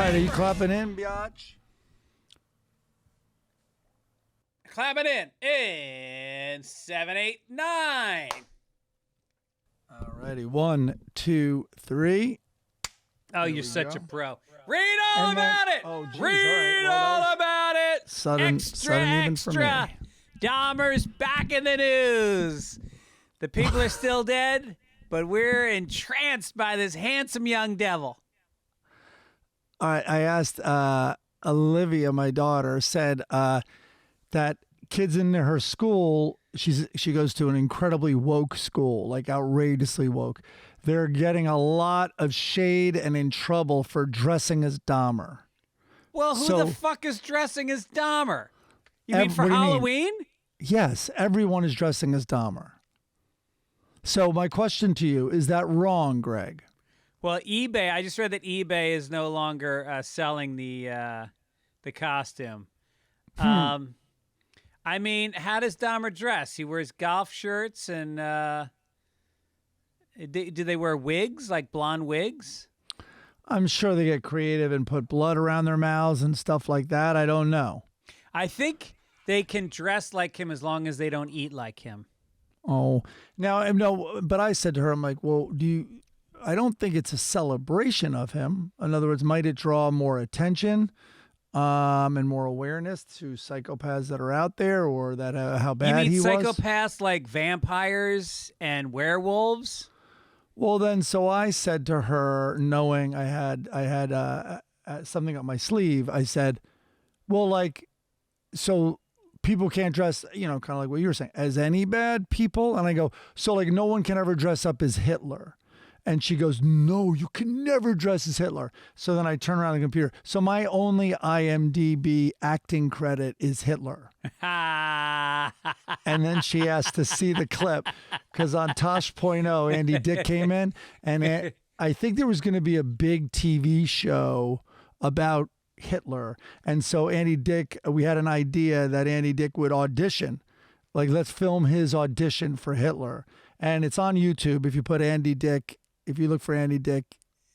right, are you clapping in, biatch? Clapping in 7, 8, 9. All righty, 1, 2, 3. Oh, you're such a pro. Read all about it. Oh, geez, Read all right. Well, all about it. Sudden even for me. Dahmer's back in the news. The people are still dead, but we're entranced by this handsome young devil. All right, I asked Olivia, my daughter, said that kids in her school, she goes to an incredibly woke school, like outrageously woke. They're getting a lot of shade and in trouble for dressing as Dahmer. Well, who the fuck is dressing as Dahmer? You mean for what do you mean? Halloween? Yes, everyone is dressing as Dahmer. So my question to you, is that wrong, Greg? Well, eBay, I just read that eBay is no longer selling the costume. I mean, how does Dahmer dress? He wears golf shirts and do they wear wigs, like blonde wigs? I'm sure they get creative and put blood around their mouths and stuff like that. I don't know. I think they can dress like him as long as they don't eat like him. Oh, now, no, but I said to her, I'm like, well, I don't think it's a celebration of him. In other words, might it draw more attention and more awareness to psychopaths that are out there, or that how bad he was? You mean psychopaths like vampires and werewolves? Well, then, so I said to her, knowing I had something up my sleeve, I said, well, like, so people can't dress, kind of like what you were saying, as any bad people? And I go, so like no one can ever dress up as Hitler. And she goes, no, you can never dress as Hitler. So then I turn around the computer. So my only IMDb acting credit is Hitler. And then she asked to see the clip because on Tosh.0, Andy Dick came in. And I think there was going to be a big TV show about Hitler. And so Andy Dick, we had an idea that Andy Dick would audition. Like, let's film his audition for Hitler. And it's on YouTube. If you put Andy Dick, if you look for Andy Dick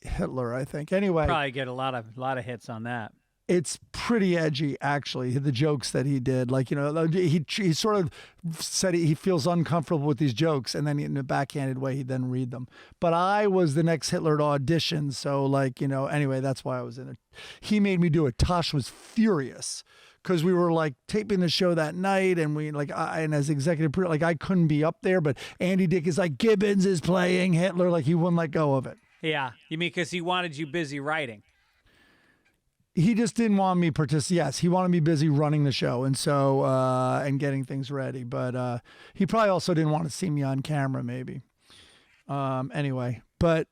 Hitler, I think. Anyway, probably get a lot of hits on that. It's pretty edgy, actually, the jokes that he did. Like, he sort of said he feels uncomfortable with these jokes, and then in a backhanded way, he'd then read them. But I was the next Hitler to audition, so, like, anyway, that's why I was in it. He made me do it. Tosh was furious because we were, like, taping the show that night, and and as executive producer, like, I couldn't be up there, but Andy Dick is like, Gibbons is playing Hitler, like, he wouldn't let go of it. Yeah, you mean because he wanted you busy writing? He just didn't want me Yes, he wanted me busy running the show and so and getting things ready. But he probably also didn't want to see me on camera, maybe. Anyway, but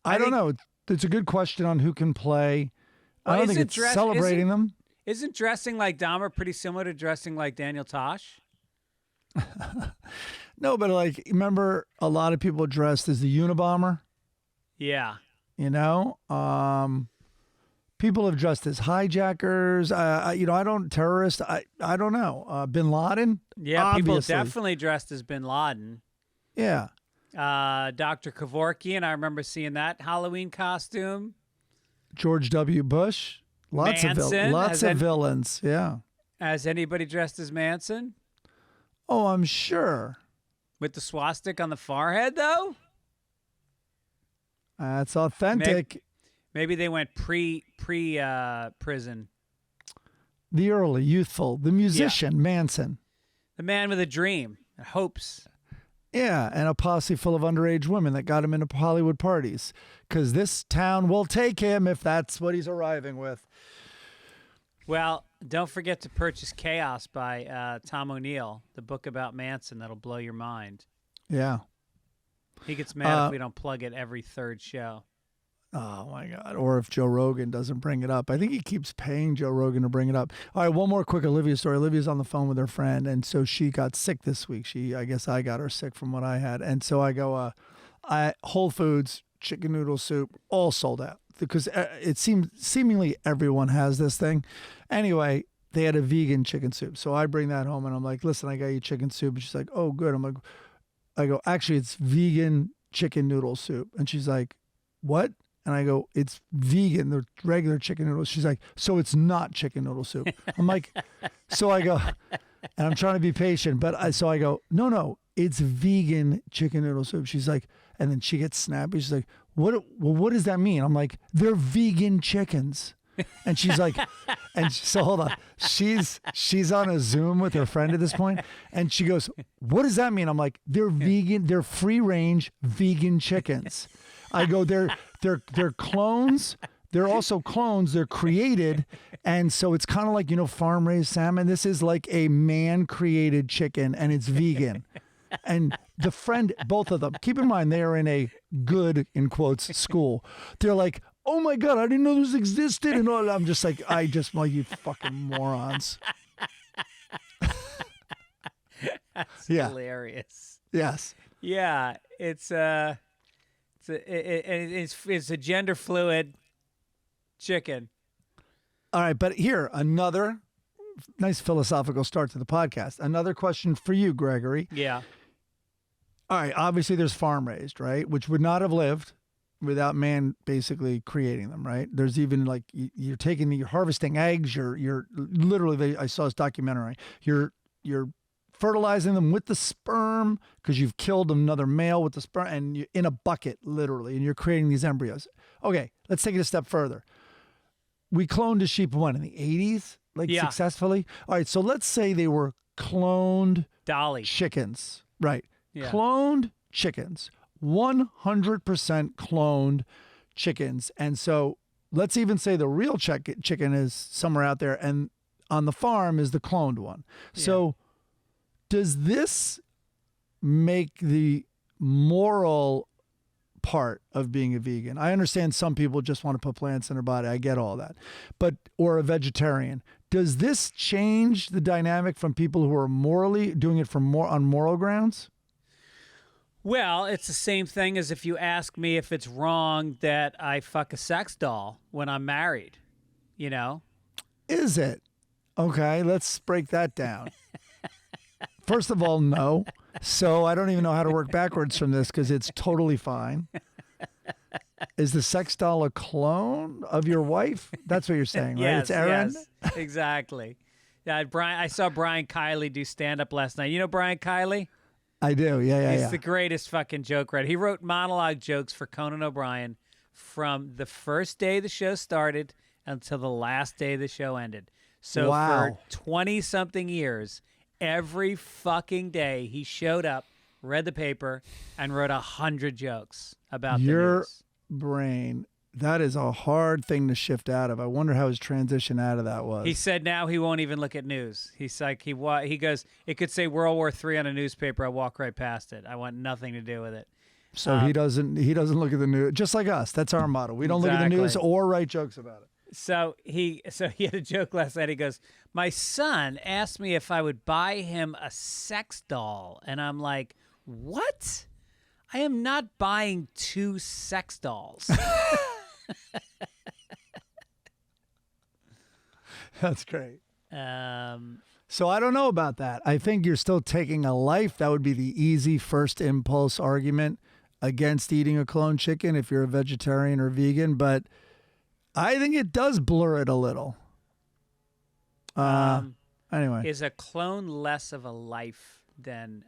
I don't know. It's a good question on who can play. I don't think it's celebrating them. Isn't dressing like Dahmer pretty similar to dressing like Daniel Tosh? No, but like, remember a lot of people dressed as the Unabomber? Yeah. People have dressed as hijackers. Terrorists. I don't know. Bin Laden. Yeah, obviously. People definitely dressed as Bin Laden. Yeah. Dr. Kevorkian. I remember seeing that Halloween costume. George W. Bush. Lots of villains. Yeah. Has anybody dressed as Manson? Oh, I'm sure. With the swastika on the forehead, though. That's authentic. Maybe they went pre-prison. The early, youthful, the musician, Manson. The man with a dream, hopes. Yeah, and a posse full of underage women that got him into Hollywood parties. Because this town will take him if that's what he's arriving with. Well, don't forget to purchase Chaos by Tom O'Neill, the book about Manson that'll blow your mind. Yeah. He gets mad if we don't plug it every third show. Oh, my God. Or if Joe Rogan doesn't bring it up. I think he keeps paying Joe Rogan to bring it up. All right, one more quick Olivia story. Olivia's on the phone with her friend, and so she got sick this week. I guess I got her sick from what I had. And so I go, Whole Foods, chicken noodle soup, all sold out. Because it seems seemingly everyone has this thing. Anyway, they had a vegan chicken soup. So I bring that home, and I'm like, listen, I got you chicken soup. And she's like, oh, good. I'm like, I go, actually, it's vegan chicken noodle soup. And she's like, what? And I go, it's vegan, the regular chicken noodles. She's like, so it's not chicken noodle soup. I'm like, so I go, and I'm trying to be patient, but so I go, no, it's vegan chicken noodle soup. She's like, and then she gets snappy. She's like, what does that mean? I'm like, they're vegan chickens. And she's like, so hold on. She's on a Zoom with her friend at this point, and she goes, what does that mean? I'm like, they're vegan, they're free range vegan chickens. I go, they're clones. They're also clones. They're created. And so it's kind of like, farm raised salmon. This is like a man created chicken, and it's vegan. And the friend, both of them, keep in mind, they are in a good, in quotes, school. They're like, oh my God, I didn't know this existed. And all. I'm just like, you fucking morons. That's hilarious. Yes. Yeah. It's a gender fluid chicken. All right. But here, another nice philosophical start to the podcast. Another question for you, Gregory. Yeah. All right. Obviously, there's farm raised, right? Which would not have lived without man basically creating them, right? There's even like you're harvesting eggs. You're literally. I saw this documentary. You're fertilizing them with the sperm because you've killed another male with the sperm, and you're in a bucket literally, and you're creating these embryos. Okay, let's take it a step further. We cloned a sheep in the 80s, successfully. All right, so let's say they were cloned Dolly chickens, right? Yeah. Cloned chickens, 100% cloned chickens. And so let's even say the real chicken is somewhere out there, and on the farm is the cloned one. Yeah. So does this make the moral part of being a vegan? I understand some people just want to put plants in their body. I get all that. Or a vegetarian. Does this change the dynamic from people who are morally doing it on moral grounds? Well, it's the same thing as if you ask me if it's wrong that I fuck a sex doll when I'm married, Is it? Okay, let's break that down. First of all, no. So I don't even know how to work backwards from this because it's totally fine. Is the sex doll a clone of your wife? That's what you're saying, right? Yes, it's Aaron? Yes, exactly. Yeah, I saw Brian Kiley do stand-up last night. You know Brian Kiley? I do, yeah. He's the greatest fucking joke writer. He wrote monologue jokes for Conan O'Brien from the first day the show started until the last day the show ended. So for 20-something years, every fucking day he showed up, read the paper, and wrote 100 jokes about your the news. Brain. That is a hard thing to shift out of. I wonder how his transition out of that was. He said now he won't even look at news. He's like, he goes, it could say World War III on a newspaper. I walk right past it. I want nothing to do with it. So he doesn't look at the news, just like us. That's our motto. We don't look at the news or write jokes about it. So he had a joke last night. He goes, my son asked me if I would buy him a sex doll. And I'm like, what? I am not buying 2 sex dolls. That's great. So I don't know about that. I think you're still taking a life. That would be the easy first impulse argument against eating a clone chicken if you're a vegetarian or vegan. But I think it does blur it a little. Anyway. Is a clone less of a life than...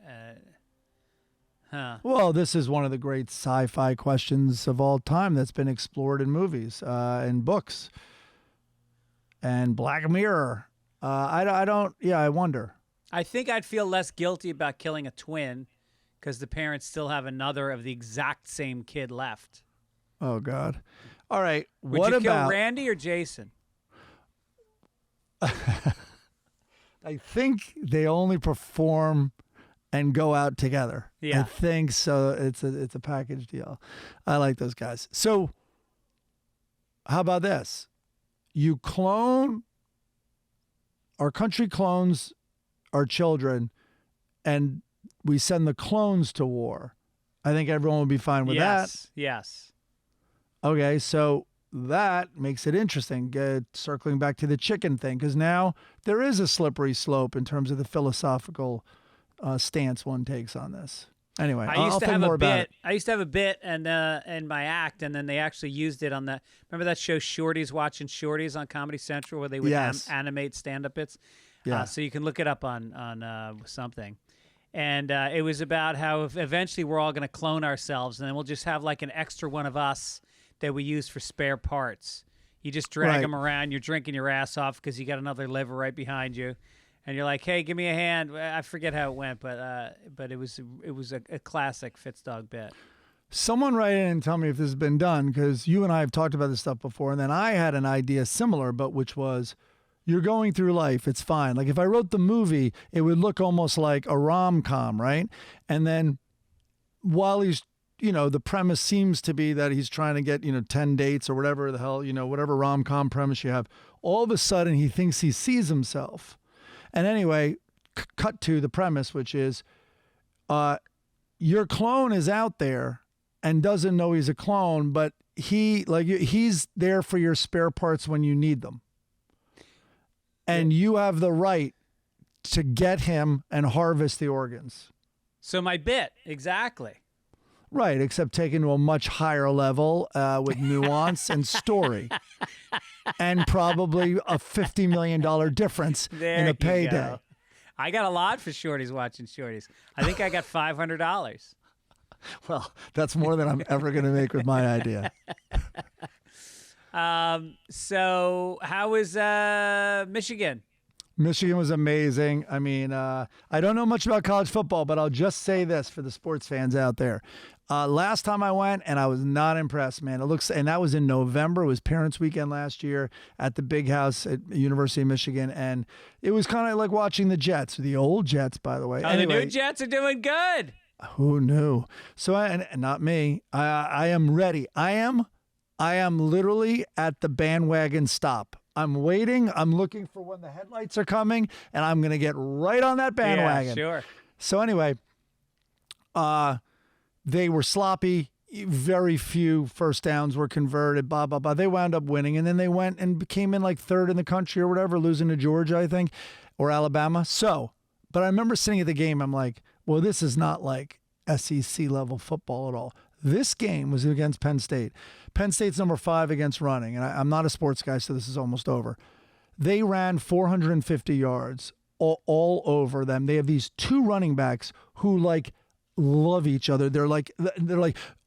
Well, this is one of the great sci-fi questions of all time that's been explored in movies and books and Black Mirror. I wonder. I think I'd feel less guilty about killing a twin because the parents still have another of the exact same kid left. Oh, God. All right. Would you kill Randy or Jason? I think they only perform and go out together. Yeah. I think so. It's a package deal. I like those guys. So how about this? You clone, our country clones our children, and we send the clones to war. I think everyone would be fine with that. Yes. Okay, so that makes it interesting. Circling back to the chicken thing, because now there is a slippery slope in terms of the philosophical stance one takes on this. Anyway, I I'll used to think have more a about bit. I used to have a bit and in my act, and then they actually used it on the. Remember that show Shorties Watching Shorties on Comedy Central, where they would Yes. animate stand-up bits. Yeah. So you can look it up on something. And it was about how eventually we're all going to clone ourselves, and then we'll just have like an extra one of us that we use for spare parts. You just drag them around. You're drinking your ass off because you got another liver right behind you, and you're like, "Hey, give me a hand." I forget how it went, but it was a classic Fitzdog bit. Someone write in and tell me if this has been done, because you and I have talked about this stuff before, and then I had an idea similar, but which was, you're going through life, it's fine. Like if I wrote the movie, it would look almost like a rom-com, right? And then while he's, the premise seems to be that he's trying to get, 10 dates or whatever the hell, whatever rom-com premise you have, all of a sudden he thinks he sees himself. And anyway, cut to the premise, which is your clone is out there and doesn't know he's a clone, but he's there for your spare parts when you need them. And you have the right to get him and harvest the organs. So my bit, exactly. Right, except taken to a much higher level with nuance and story. And probably a $50 million difference in a payday. Go. I got a lot for Shorties Watching Shorties. I think I got $500. Well, that's more than I'm ever going to make with my idea. So how was Michigan? Michigan was amazing. I mean, I don't know much about college football, but I'll just say this for the sports fans out there. Last time I went, and I was not impressed, man. And that was in November. It was Parents' Weekend last year at the Big House at University of Michigan, and it was kind of like watching the Jets, the old Jets, by the way. Oh, anyway, the new Jets are doing good. Who knew? So, and not me. I am ready. I am literally at the bandwagon stop. I'm waiting. I'm looking for when the headlights are coming, and I'm going to get right on that bandwagon. Yeah, sure. So anyway, they were sloppy. Very few first downs were converted, blah, blah, blah. They wound up winning, and then they went and came in like third in the country or whatever, losing to Georgia, I think, or Alabama. But I remember sitting at the game, I'm like, well, this is not like SEC level football at all. This game was against Penn State. Penn State's number 5 against running, and I'm not a sports guy, so this is almost over. They ran 450 yards all over them. They have these 2 running backs who love each other. They're like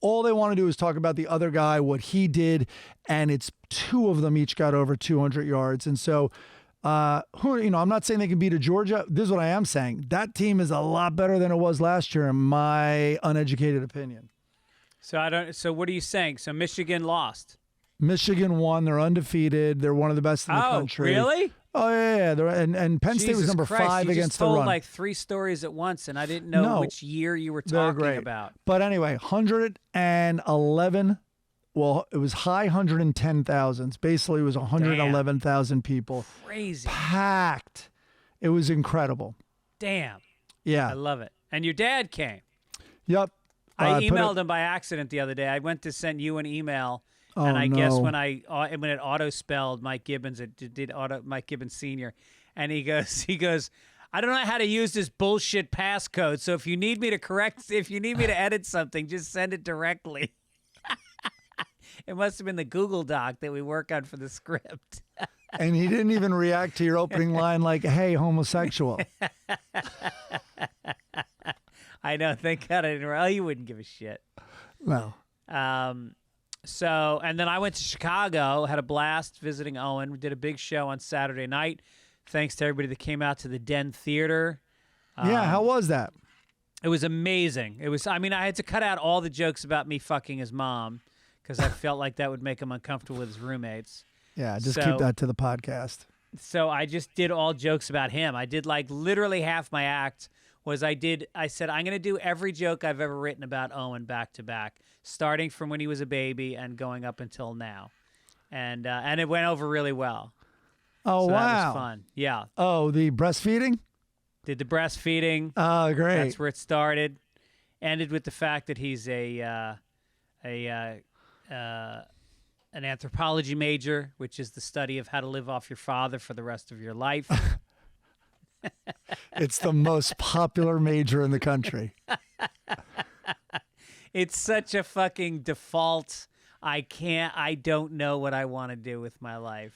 all they want to do is talk about the other guy, what he did, and it's 2 of them each got over 200 yards. And so I'm not saying they can beat a Georgia. This is what I am saying. That team is a lot better than it was last year, in my uneducated opinion. So what are you saying? So Michigan lost. Michigan won. They're undefeated. They're one of the best in the country. Oh, really? Oh, yeah. And Penn State was number 5 against the run. You just told like 3 stories at once, and I didn't know which year you were talking about. But anyway, 111. Well, it was high 110,000s. Basically, it was 111,000 people. Crazy. Packed. It was incredible. Damn. Yeah. I love it. And your dad came. Yep. I emailed him by accident the other day. I went to send you an email, and I guess when it auto-spelled Mike Gibbons, it did Mike Gibbons Sr., and he goes, I don't know how to use this bullshit passcode, so if you need me to edit something, just send it directly. It must have been the Google Doc that we work on for the script. And he didn't even react to your opening line like, hey, homosexual. I know. Thank God I didn't. Well, you wouldn't give a shit. No. So, and then I went to Chicago, had a blast visiting Owen. We did a big show on Saturday night. Thanks to everybody that came out to the Den Theater. Yeah, how was that? It was amazing. I had to cut out all the jokes about me fucking his mom because I felt like that would make him uncomfortable with his roommates. Yeah, just keep that to the podcast. So I just did all jokes about him. I did like literally half my act was I said, I'm going to do every joke I've ever written about Owen back to back, starting from when he was a baby and going up until now. And it went over really well. Oh, so wow. That was fun. Yeah. Oh, the breastfeeding? Did the breastfeeding. Oh, great. That's where it started. Ended with the fact that he's an anthropology major, which is the study of how to live off your father for the rest of your life. It's the most popular major in the country. It's such a fucking default. I don't know what I want to do with my life.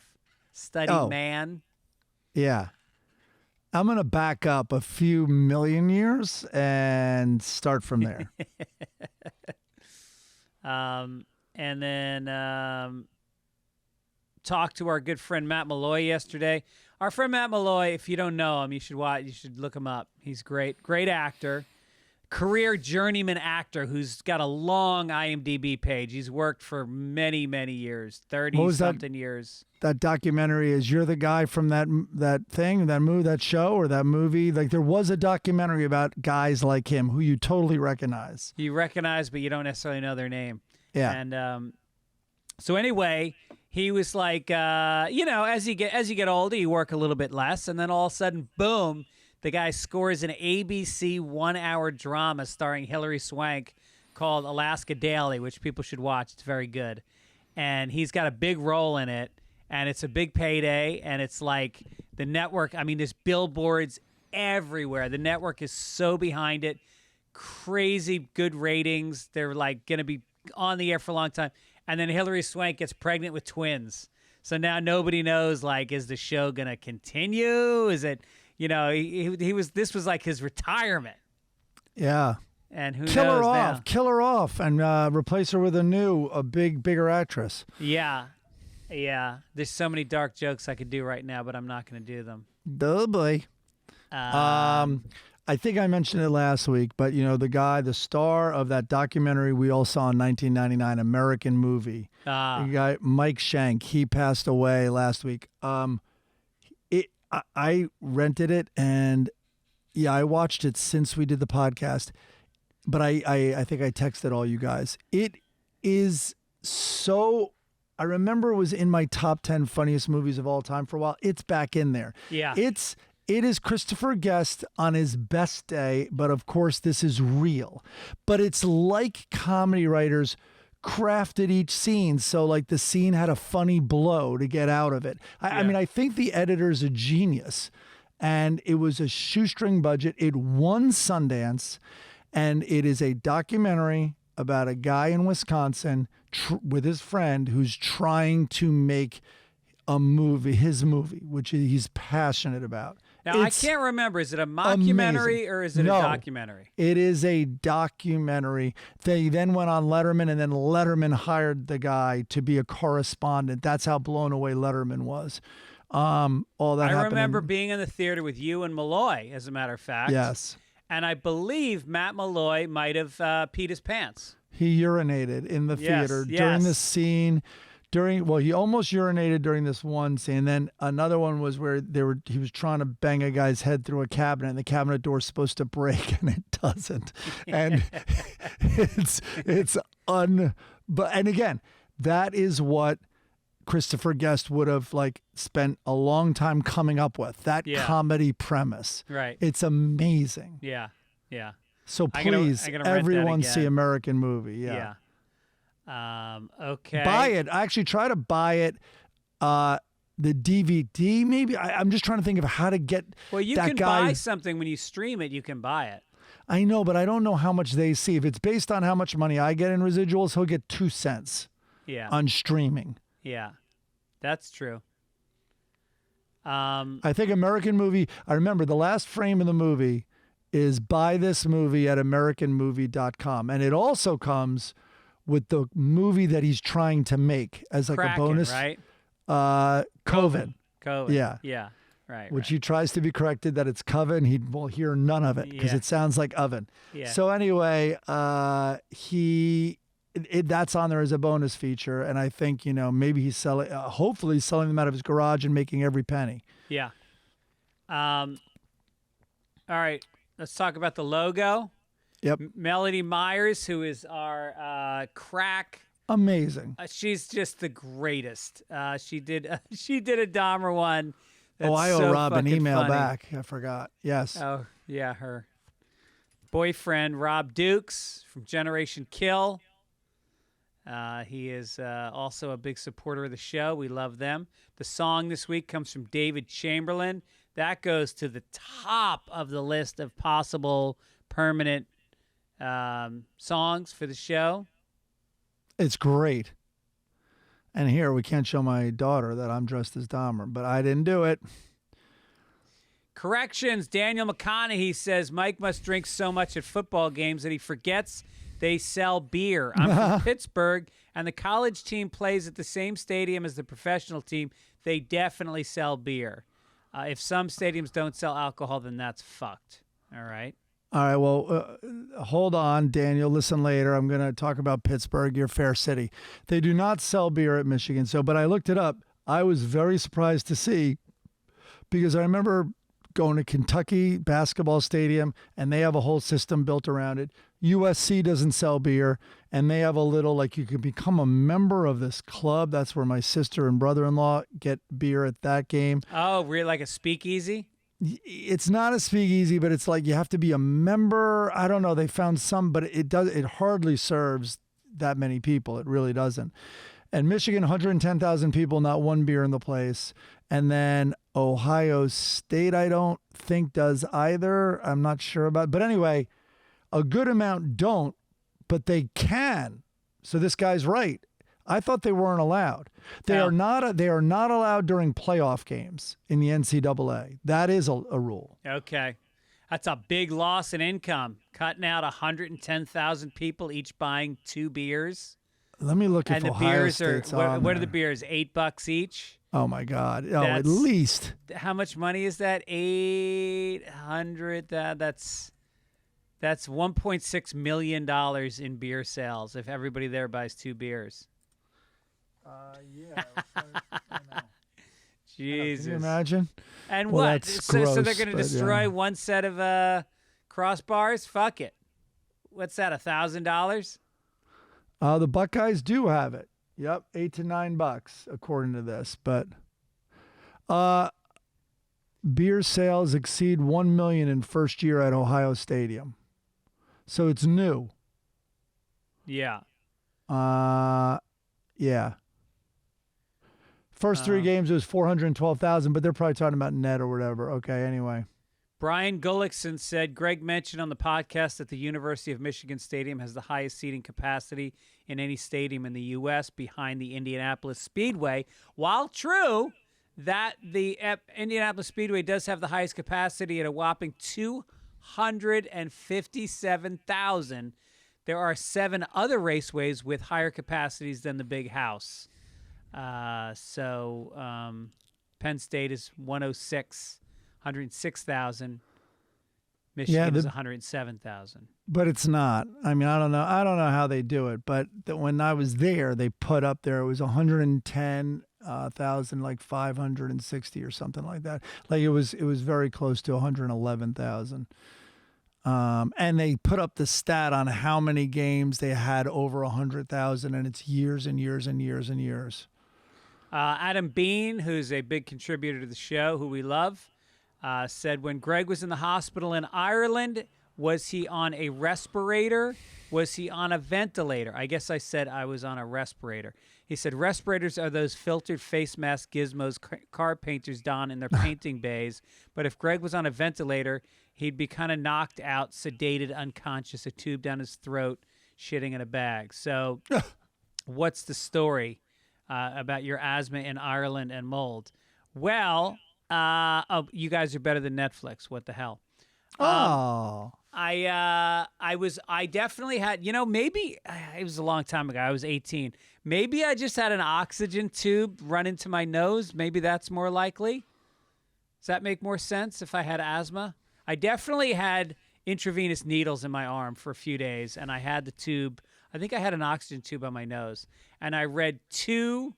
Study man. Yeah. I'm going to back up a few million years and start from there. And then talked to our good friend Matt Malloy yesterday. Our friend Matt Malloy, if you don't know him, you should look him up. He's great. Great actor. Career journeyman actor who's got a long IMDb page. He's worked for many, many years, 30-something years. That documentary is You're the Guy from that thing, that movie, that show, or that movie? Like, there was a documentary about guys like him who you totally recognize. You recognize, but you don't necessarily know their name. Yeah. And so anyway, he was like, as you get older, you work a little bit less, and then all of a sudden, boom, the guy scores an ABC 1-hour drama starring Hilary Swank called Alaska Daily, which people should watch. It's very good. And he's got a big role in it, and it's a big payday, and it's like the network. I mean, there's billboards everywhere. The network is so behind it. Crazy good ratings. They're like going to be on the air for a long time. And then Hilary Swank gets pregnant with twins. So now nobody knows, like, is the show going to continue? Is it... this was like his retirement. Yeah. And who kill knows her now? off, kill her off, and replace her with a bigger actress. Yeah. Yeah. There's so many dark jokes I could do right now, but I'm not going to do them. Duh, boy. I think I mentioned it last week, but the star of that documentary we all saw in 1999, American Movie, the guy Mike Shank, he passed away last week. I rented it, and I watched it since we did the podcast, but I think I texted all you guys. It is so... I remember it was in my top 10 funniest movies of all time for a while. It's back in there. Yeah. It is Christopher Guest on his best day, but of course this is real. But it's like comedy writers crafted each scene, so like the scene had a funny blow to get out of it. I mean, I think the editor's a genius, and it was a shoestring budget. It won Sundance, and it is a documentary about a guy in Wisconsin with his friend who's trying to make his movie, which he's passionate about. Now, I can't remember. Is it a mockumentary or is it a documentary? It is a documentary. They then went on Letterman, and then Letterman hired the guy to be a correspondent. That's how blown away Letterman was. All that I happened remember being in the theater with you and Malloy, as a matter of fact. Yes. And I believe Matt Malloy might have peed his pants. He urinated in the theater during the scene. He almost urinated during this one scene. And then another one was where he was trying to bang a guy's head through a cabinet, and the cabinet door is supposed to break, and it doesn't. And and again, that is what Christopher Guest would have spent a long time coming up with, that comedy premise. Right. It's amazing. Yeah. Yeah. So please, everyone see American Movie. Yeah. Okay. Buy it. I actually try to buy it. The DVD, maybe. I'm just trying to think of how to get. Well, you can buy something when you stream it. You can buy it. I know, but I don't know how much they see. If it's based on how much money I get in residuals, he'll get 2 cents. Yeah. On streaming. Yeah, that's true. I think American Movie. I remember the last frame of the movie is buy this movie at AmericanMovie.com, and it also comes with the movie that he's trying to make as like Kraken, a bonus. Right? Coven. Yeah. Yeah. Right. Which he tries to be corrected that it's Coven. He will hear none of it because it sounds like oven. Yeah. So anyway, that's on there as a bonus feature, and I think maybe he's hopefully he's selling them out of his garage and making every penny. Yeah. All right. Let's talk about the logo. Yep. Melody Myers, who is our crack. Amazing. She's just the greatest. She did a Dahmer one. That's I owe Rob an email funny. back. I forgot. Yes. Oh, yeah, her boyfriend, Rob Dukes from Generation Kill. He is also a big supporter of the show. We love them. The song this week comes from David Chamberlain. That goes to the top of the list of possible permanent songs for the show. It's great. And here, we can't show my daughter that I'm dressed as Dahmer, but I didn't do it. Corrections. Daniel McConaughey says Mike must drink so much at football games that he forgets they sell beer. I'm from Pittsburgh, and the college team plays at the same stadium as the professional team. They definitely sell beer. If some stadiums don't sell alcohol, then that's fucked. All right? All right, well, hold on, Daniel. Listen later. I'm going to talk about Pittsburgh, your fair city. They do not sell beer at Michigan. But I looked it up. I was very surprised to see, because I remember going to Kentucky basketball stadium, and they have a whole system built around it. USC doesn't sell beer, and they have a little, like, you can become a member of this club. That's where my sister and brother-in-law get beer at that game. Oh, really? Like a speakeasy? It's not a speakeasy, but it's like you have to be a member. I don't know. They found some, but it hardly serves that many people. It really doesn't. And Michigan, 110,000 people, not one beer in the place. And then Ohio State, I don't think does either. I'm not sure about. But anyway, a good amount don't, but they can. So this guy's right. I thought they weren't allowed. They are not allowed during playoff games in the NCAA. That is a rule. Okay. That's a big loss in income. Cutting out 110,000 people each buying 2 beers. Let me look at the Ohio beers State's what are the beers? $8 each? Oh my God. Oh, at least. How much money is that? 800. That's $1.6 million in beer sales if everybody there buys 2 beers. Yeah. Jesus. Can you imagine? And well, what? So they're going to destroy one set of crossbars? Fuck it. What's that, $1,000? The Buckeyes do have it. Yep, $8 to $9 according to this. But beer sales exceed 1 million in first year at Ohio Stadium. So it's new. Yeah. Yeah. First 3 games, it was 412,000, but they're probably talking about net or whatever. Okay, anyway. Brian Gullickson said, Greg mentioned on the podcast that the University of Michigan Stadium has the highest seating capacity in any stadium in the U.S. behind the Indianapolis Speedway. While true that the Indianapolis Speedway does have the highest capacity at a whopping 257,000, there are 7 other raceways with higher capacities than the Big House. Penn State is 106,000. Michigan is 107,000. But it's not. I mean, I don't know how they do it. But when I was there, they put up there, it was 110,000, like 560 or something like that. Like it was very close to 111,000. And they put up the stat on how many games they had over 100,000, and it's years and years and years and years. Adam Bean, who's a big contributor to the show, who we love, said when Greg was in the hospital in Ireland, was he on a respirator? Was he on a ventilator? I guess I said I was on a respirator. He said respirators are those filtered face mask gizmos car painters don in their painting bays. But if Greg was on a ventilator, he'd be kind of knocked out, sedated, unconscious, a tube down his throat, shitting in a bag. So what's the story about your asthma in Ireland and mold? Well, you guys are better than Netflix. What the hell? I definitely had, maybe it was a long time ago. I was 18. Maybe I just had an oxygen tube run into my nose. Maybe that's more likely. Does that make more sense if I had asthma? I definitely had intravenous needles in my arm for a few days, and I had the tube. I think I had an oxygen tube on my nose, and I read 2.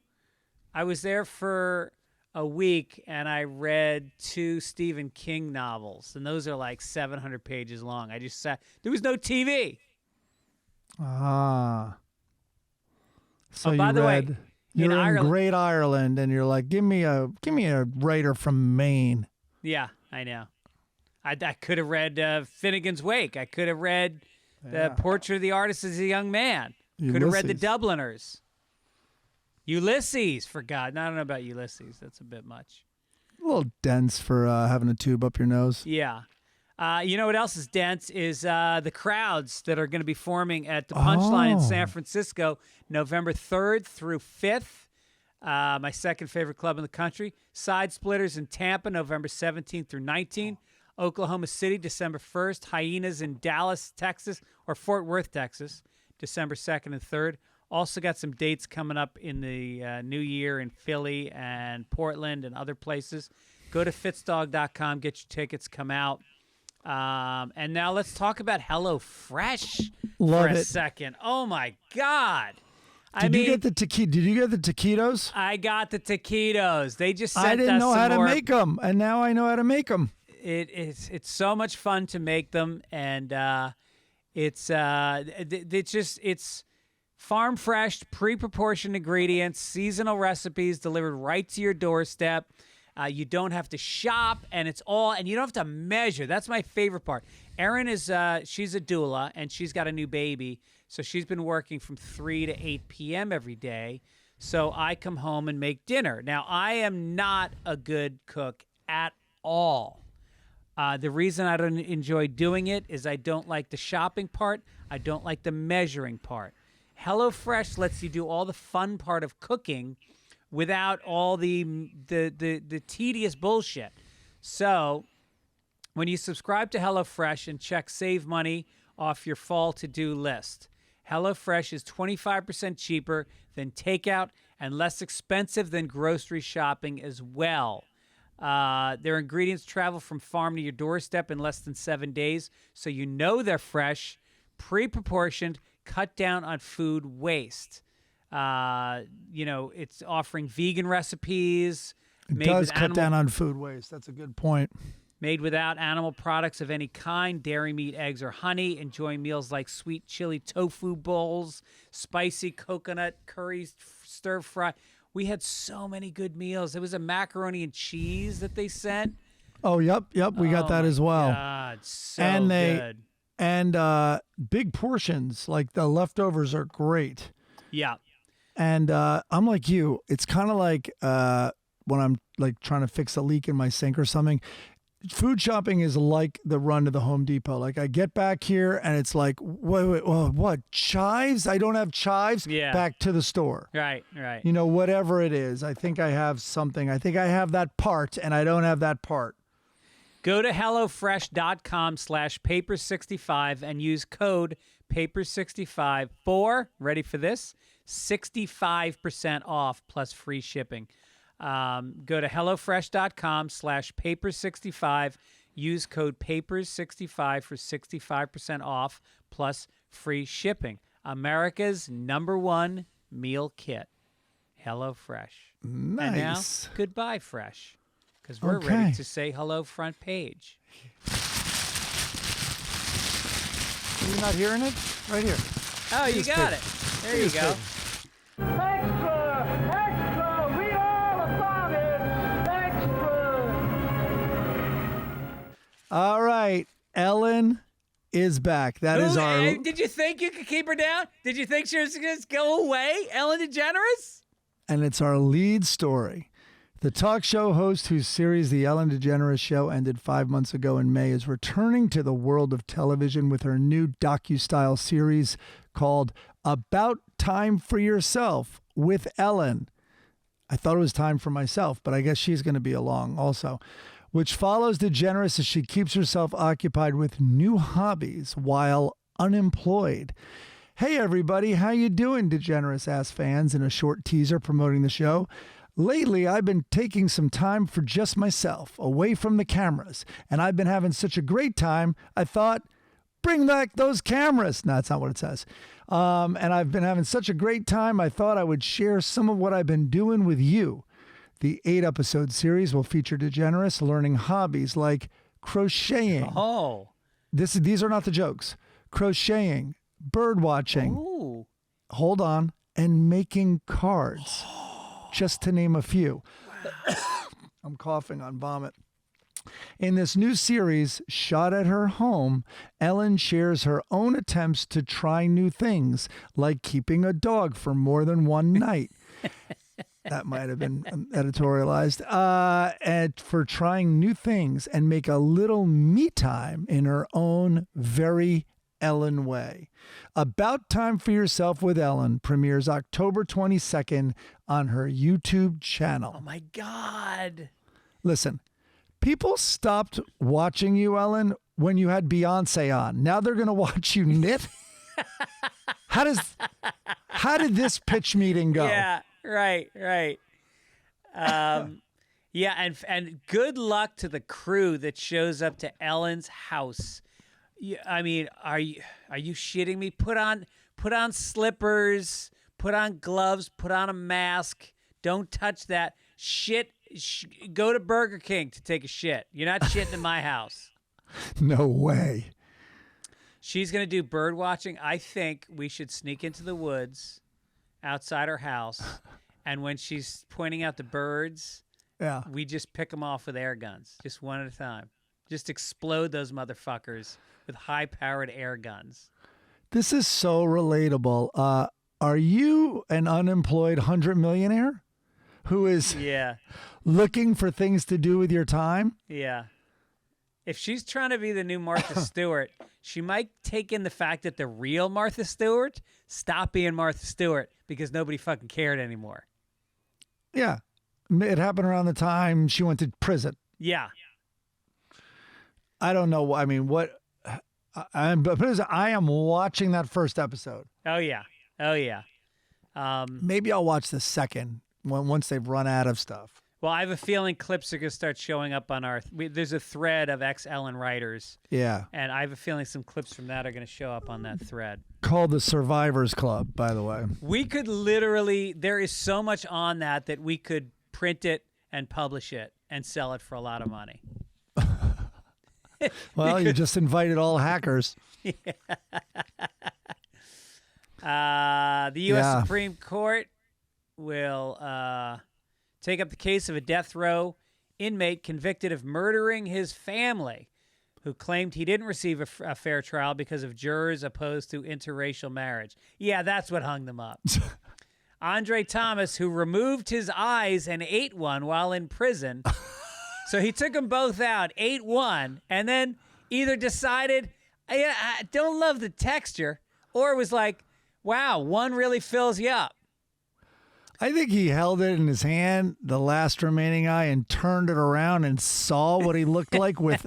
I was there for a week, and I read 2 Stephen King novels, and those are like 700 pages long. I just sat. There was no TV. So by the way, you're in Ireland, Great Ireland, and you're like, give me a writer from Maine. Yeah, I know. I could have read Finnegan's Wake. I could have read The Portrait of the Artist as a Young Man. Could have read The Dubliners. Ulysses, for God. No, I don't know about Ulysses. That's a bit much. A little dense for having a tube up your nose. Yeah. You know what else is dense is the crowds that are going to be forming at the Punchline in San Francisco, November 3rd through 5th. My second favorite club in the country. Side Splitters in Tampa, November 17th through 19th. Oklahoma City, December 1st. Hyenas in Dallas, Texas, or Fort Worth, Texas, December 2nd and 3rd. Also got some dates coming up in the new year in Philly and Portland and other places. Go to fitzdog.com, get your tickets, come out. And now let's talk about HelloFresh for a second. Oh, my God. Did you get the taquitos? I got the taquitos. They just sent us I didn't know how to more. make them, and now I know how to make them. It's so much fun to make them, and it's farm fresh, pre-proportioned ingredients, seasonal recipes delivered right to your doorstep. You don't have to shop, and you don't have to measure. That's my favorite part. Erin is she's a doula, and she's got a new baby, so she's been working from 3 to 8 p.m. every day. So I come home and make dinner. Now, I am not a good cook at all. The reason I don't enjoy doing it is I don't like the shopping part. I don't like the measuring part. HelloFresh lets you do all the fun part of cooking without all the tedious bullshit. So when you subscribe to HelloFresh and check Save Money off your fall to-do list, HelloFresh is 25% cheaper than takeout and less expensive than grocery shopping as well. Their ingredients travel from farm to your doorstep in less than 7 days, so you know they're fresh, pre-proportioned, cut down on food waste. It's offering vegan recipes. It does cut down on food waste. That's a good point. Made without animal products of any kind, dairy, meat, eggs, or honey. Enjoy meals like sweet chili tofu bowls, spicy coconut curry stir fry. We had so many good meals. There was a macaroni and cheese that they sent. Oh, yep. We got that as well. God, so good. And big portions, like the leftovers are great. Yeah. And I'm like you. It's kind of like when I'm like trying to fix a leak in my sink or something. Food shopping is like the run to the Home Depot. Like I get back here and it's like, wait, what? Chives? I don't have chives? Yeah. Back to the store. Right. Whatever it is. I think I have something. I think I have that part and I don't have that part. Go to HelloFresh.com/Paper65 and use code Paper65 for, ready for this, 65% off plus free shipping. Go to HelloFresh.com/Paper65. Use code Papers65 for 65% off plus free shipping. America's #1 meal kit, HelloFresh. Nice. And now, goodbye, Fresh, because we're ready to say hello front page. Are you not hearing it? Right here. Oh, you got it. There you go. All right, Ellen is back. That is our. Did you think you could keep her down? Did you think she was going to go away, Ellen DeGeneres? And it's our lead story. The talk show host whose series The Ellen DeGeneres Show ended 5 months ago in May is returning to the world of television with her new docu-style series called About Time for Yourself with Ellen. I thought it was time for myself, but I guess she's going to be along also. Which follows DeGeneres as she keeps herself occupied with new hobbies while unemployed. Hey, everybody, how you doing, DeGeneres asked fans in a short teaser promoting the show. Lately, I've been taking some time for just myself, away from the cameras, and I've been having such a great time, I thought, bring back those cameras. No, that's not what it says. And I've been having such a great time, I thought I would share some of what I've been doing with you. The 8-episode series will feature DeGeneres learning hobbies like crocheting. Oh. These are not the jokes. Crocheting, bird watching. Ooh. Hold on. And making cards. Just to name a few. I'm coughing on vomit. In this new series, shot at her home, Ellen shares her own attempts to try new things, like keeping a dog for more than one night. That might have been editorialized. And for trying new things and make a little me time in her own very Ellen way. About Time for Yourself with Ellen premieres October 22nd on her YouTube channel. Oh, my God. Listen, people stopped watching you, Ellen, when you had Beyonce on. Now they're going to watch you knit? How did this pitch meeting go? Yeah, right. Yeah, and good luck to the crew that shows up to Ellen's house. I mean, are you shitting me? Put on slippers, put on gloves, put on a mask. Don't touch that shit. Go to Burger King to take a shit. You're not shitting in my house. No way. She's going to do bird watching. I think we should sneak into the woods outside her house, and when she's pointing out the birds, we just pick them off with air guns, just one at a time. Just explode those motherfuckers with high-powered air guns. This is so relatable. Are you an unemployed 100 millionaire who is looking for things to do with your time? Yeah. If she's trying to be the new Martha Stewart, she might take in the fact that the real Martha Stewart stopped being Martha Stewart because nobody fucking cared anymore. Yeah. It happened around the time she went to prison. Yeah. I don't know. I mean, what... I am watching that first episode. Oh, yeah. Maybe I'll watch the second once they've run out of stuff. Well, I have a feeling clips are going to start showing up on there's a thread of ex-Ellen writers. Yeah. And I have a feeling some clips from that are going to show up on that thread. Called the Survivors Club, by the way. We could literally, there is so much on that we could print it and publish it and sell it for a lot of money. Well, you just invited all hackers. The U.S. Supreme Court will take up the case of a death row inmate convicted of murdering his family, who claimed he didn't receive a fair trial because of jurors opposed to interracial marriage. Yeah, that's what hung them up. Andre Thomas, who removed his eyes and ate one while in prison. So he took them both out, ate one, and then either decided, I don't love the texture, or was like, wow, one really fills you up. I think he held it in his hand, the last remaining eye, and turned it around and saw what he looked like with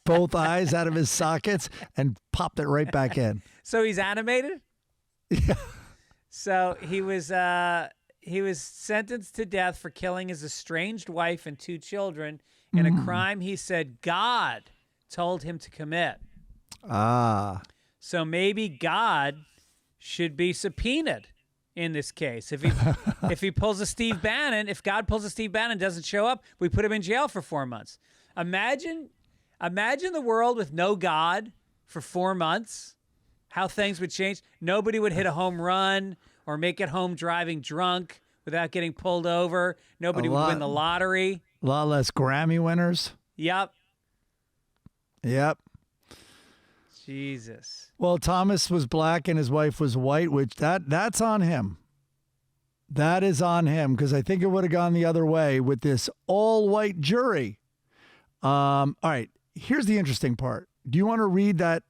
both eyes out of his sockets and popped it right back in. So he's animated? Yeah. So he was sentenced to death for killing his estranged wife and 2 children in a crime he said God told him to commit. So maybe God should be subpoenaed in this case. If he pulls a Steve Bannon, if God pulls a Steve Bannon, doesn't show up, we put him in jail for 4 months. Imagine the world with no God for 4 months. How things would change. Nobody would hit a home run or make it home driving drunk without getting pulled over. Nobody would win the lottery. A lot less Grammy winners. Yep. Jesus. Well, Thomas was black and his wife was white, which that's on him. That is on him, because I think it would have gone the other way with this all-white jury. All right, here's the interesting part. Do you want to read that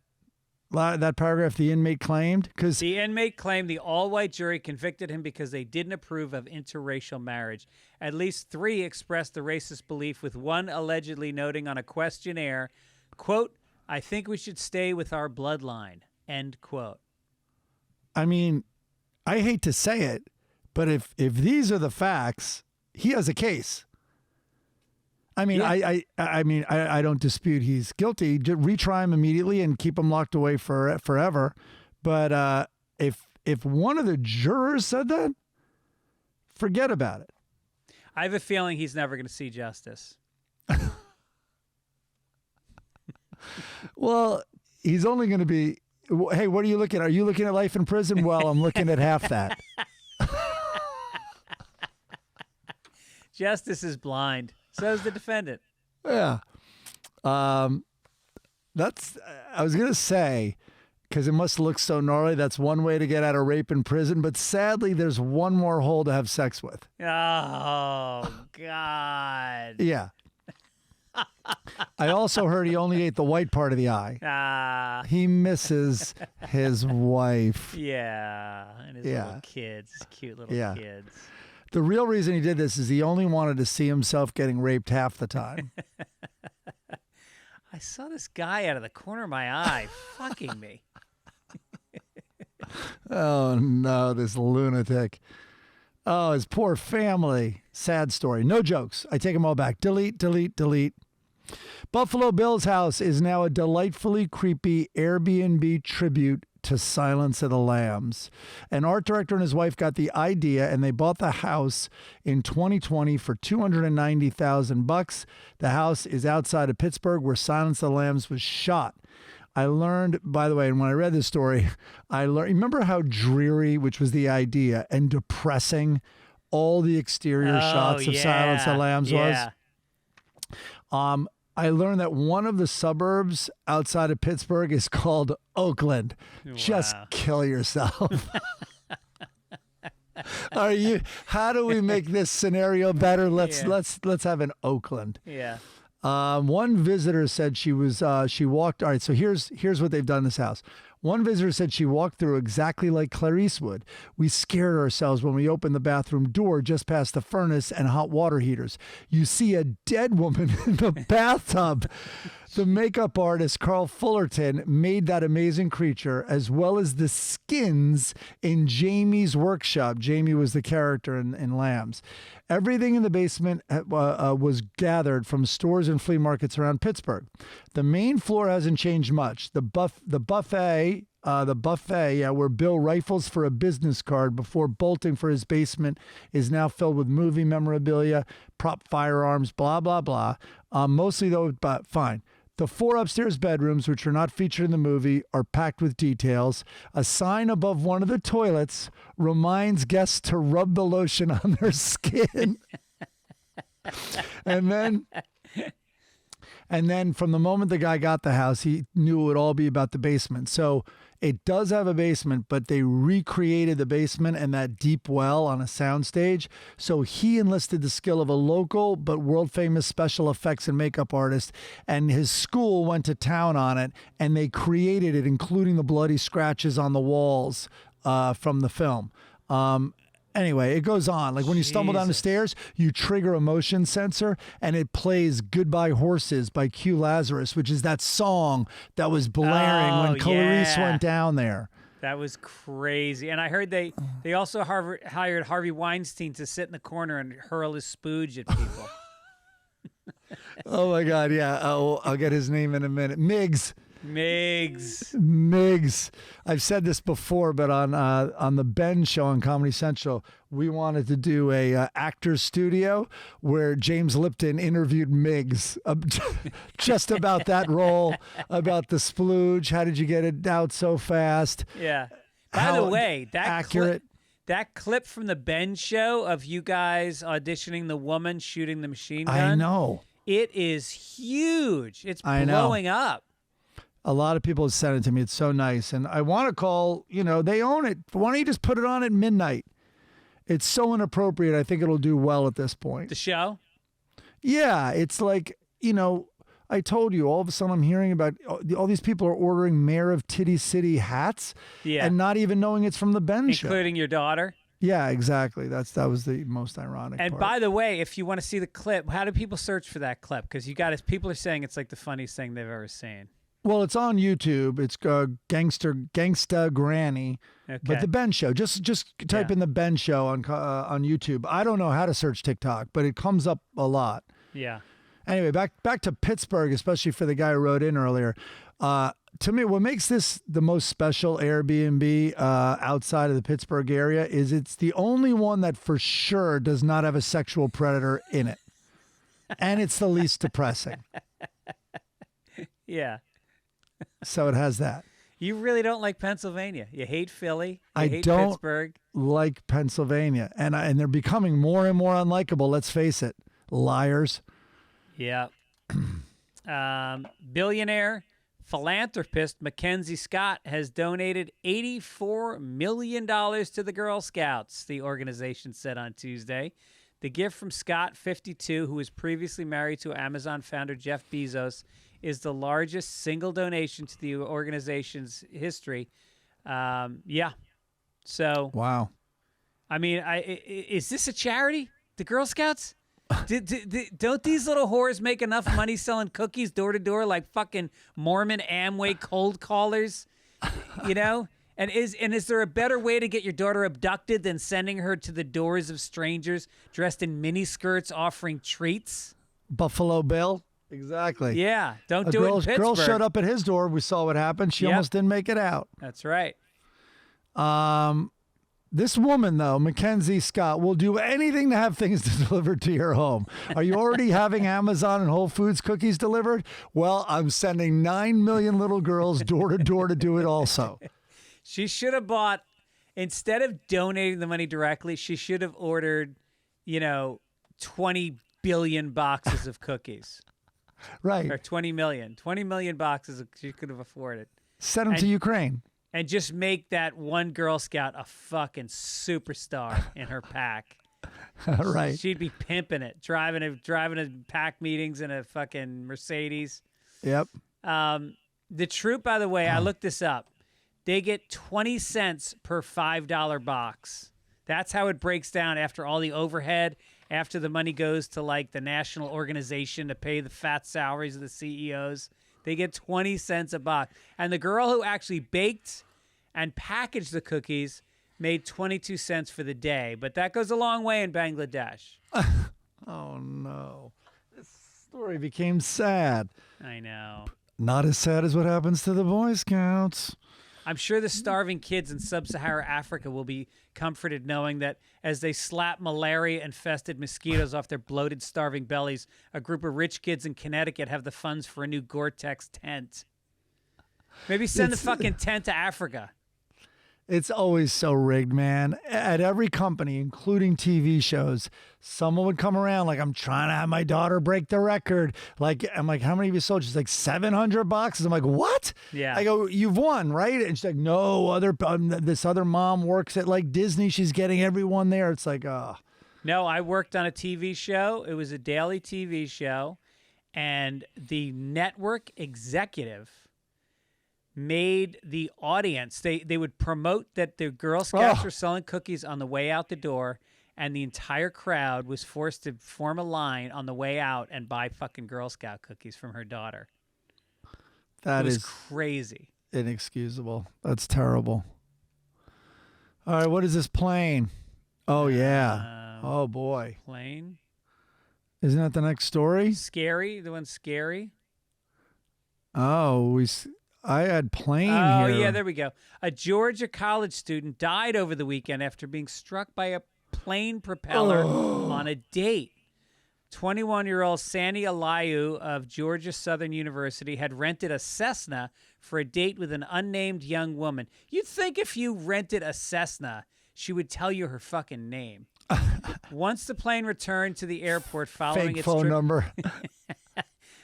paragraph the inmate claimed? Because the inmate claimed the all-white jury convicted him because they didn't approve of interracial marriage. At least 3 expressed the racist belief, with one allegedly noting on a questionnaire, quote, "I think we should stay with our bloodline," end quote. I mean, I hate to say it, but if these are the facts, he has a case. I mean, yeah. I don't dispute he's guilty. Just retry him immediately and keep him locked away forever. But if one of the jurors said that, forget about it. I have a feeling he's never going to see justice. Well, he's only going to be. Hey, what are you looking at? Are you looking at life in prison? Well, I'm looking at half that. Justice is blind. So is the defendant. Yeah. I was going to say, because it must look so gnarly. That's one way to get out of rape in prison. But sadly, there's one more hole to have sex with. Oh, God. Yeah. I also heard he only ate the white part of the eye. He misses his wife. Yeah. And his little kids, his cute little kids. The real reason he did this is he only wanted to see himself getting raped half the time. I saw this guy out of the corner of my eye fucking me. Oh, no, this lunatic. Oh, his poor family. Sad story. No jokes. I take them all back. Delete, delete, delete. Buffalo Bill's house is now a delightfully creepy Airbnb tribute to Silence of the Lambs. An art director and his wife got the idea, and they bought the house in 2020 for $290,000. The house is outside of Pittsburgh, where Silence of the Lambs was shot. I learned, by the way, and when I read this story, remember how dreary, which was the idea, and depressing all the exterior shots of Silence of the Lambs was? I learned that one of the suburbs outside of Pittsburgh is called Oakland. Wow. Just kill yourself. How do we make this scenario better? Let's have an Oakland. Yeah. One visitor said she walked. All right, so here's what they've done in this house. One visitor said she walked through exactly like Clarice would. We scared ourselves when we opened the bathroom door just past the furnace and hot water heaters. You see a dead woman in the bathtub. The makeup artist, Carl Fullerton, made that amazing creature, as well as the skins in Jamie's workshop. Jamie was the character in Lambs. Everything in the basement was gathered from stores and flea markets around Pittsburgh. The main floor hasn't changed much. The buffet, where Bill rifles for a business card before bolting for his basement, is now filled with movie memorabilia, prop firearms, blah, blah, blah. Mostly, though, but fine. The 4 upstairs bedrooms, which are not featured in the movie, are packed with details. A sign above one of the toilets reminds guests to rub the lotion on their skin. And then from the moment the guy got the house, he knew it would all be about the basement. So it does have a basement, but they recreated the basement and that deep well on a soundstage. So he enlisted the skill of a local but world-famous special effects and makeup artist, and his school went to town on it, and they created it, including the bloody scratches on the walls from the film. Anyway, it goes on. Like when you stumble down the stairs, you trigger a motion sensor and it plays Goodbye Horses by Q Lazarus, which is that song that was blaring when Clarice went down there. That was crazy. And I heard they also hired Harvey Weinstein to sit in the corner and hurl his spooge at people. Oh, my God. Yeah. Oh, I'll get his name in a minute. Miggs. I've said this before, but on the Ben show on Comedy Central, we wanted to do a actor's studio where James Lipton interviewed Miggs just about that role, about the splooge. How did you get it out so fast? Yeah. By the way, that accurate. That clip from the Ben show of you guys auditioning the woman shooting the machine gun. I know. It is huge. It's blowing up. A lot of people have sent it to me. It's so nice. And I want to call, they own it. Why don't you just put it on at midnight? It's so inappropriate. I think it'll do well at this point. The show? Yeah. It's like, I told you, all of a sudden I'm hearing about all these people are ordering Mayor of Titty City hats and not even knowing it's from the Ben show. Including your daughter? Yeah, exactly. That was the most ironic part. And by the way, if you want to see the clip, how do people search for that clip? Because people are saying it's like the funniest thing they've ever seen. Well, it's on YouTube. It's Gangsta Granny, but the Ben Show. Just type in the Ben Show on YouTube. I don't know how to search TikTok, but it comes up a lot. Yeah. Anyway, back to Pittsburgh, especially for the guy who wrote in earlier. To me, what makes this the most special Airbnb outside of the Pittsburgh area is it's the only one that for sure does not have a sexual predator in it, and it's the least depressing. Yeah. So it has that. You really don't like Pennsylvania. You hate Philly. You hate don't Pittsburgh. Like Pennsylvania. And they're becoming more and more unlikable. Let's face it. Liars. Yeah. Billionaire Philanthropist MacKenzie Scott has donated $84 million to the Girl Scouts, the organization said on Tuesday. The gift from Scott, 52, who was previously married to Amazon founder Jeff Bezos, is the largest single donation to the organization's history. Yeah. So, wow. I mean, is this a charity? The Girl Scouts? Don't these little whores make enough money selling cookies door to door like fucking Mormon Amway cold callers? You know? And is there a better way to get your daughter abducted than sending her to the doors of strangers dressed in miniskirts offering treats? Buffalo Bill? Exactly. Yeah. Don't do it in Pittsburgh. Girl showed up at his door. We saw what happened. She almost didn't make it out. That's right. This woman, though, MacKenzie Scott, will do anything to have things delivered to your home. Are you already having Amazon and Whole Foods cookies delivered? Well, I'm sending 9 million little girls door to door to do it also. She should have bought, instead of donating the money directly, she should have ordered, 20 billion boxes of cookies. Right. Or 20 million. 20 million boxes she could have afforded. Send them to Ukraine. And just make that one Girl Scout a fucking superstar in her pack. Right. She'd be pimping it, driving to pack meetings in a fucking Mercedes. Yep. The troop, by the way, I looked this up. They get 20 cents per $5 box. That's how it breaks down after all the overhead, after the money goes to like the national organization to pay the fat salaries of the CEOs. They get 20 cents a box. And the girl who actually baked and packaged the cookies made 22 cents for the day. But that goes a long way in Bangladesh. Oh, no. This story became sad. I know. Not as sad as what happens to the Boy Scouts. I'm sure the starving kids in sub-Saharan Africa will be comforted knowing that as they slap malaria-infested mosquitoes off their bloated, starving bellies, a group of rich kids in Connecticut have the funds for a new Gore-Tex tent. Maybe send the fucking tent to Africa. It's always so rigged, man. At every company, including TV shows, someone would come around like, I'm trying to have my daughter break the record. Like, I'm like, how many of you sold? She's like, 700 boxes. I'm like, what? Yeah. I go, you've won, right? And she's like, no, this other mom works at like Disney. She's getting everyone there. It's like, No, I worked on a TV show. It was a daily TV show. And the network executive made the audience, they would promote that the Girl Scouts were selling cookies on the way out the door, and the entire crowd was forced to form a line on the way out and buy fucking Girl Scout cookies from her daughter. That is crazy. Inexcusable. That's terrible. All right, what is this plane? Oh, yeah. Oh, boy. Plane? Isn't that the next story? Scary? The one scary? Oh, I had plane here. Oh, yeah, there we go. A Georgia college student died over the weekend after being struck by a plane propeller on a date. 21-year-old Sandy Alayu of Georgia Southern University had rented a Cessna for a date with an unnamed young woman. You'd think if you rented a Cessna, she would tell you her fucking name. Once the plane returned to the airport following Fake its phone number.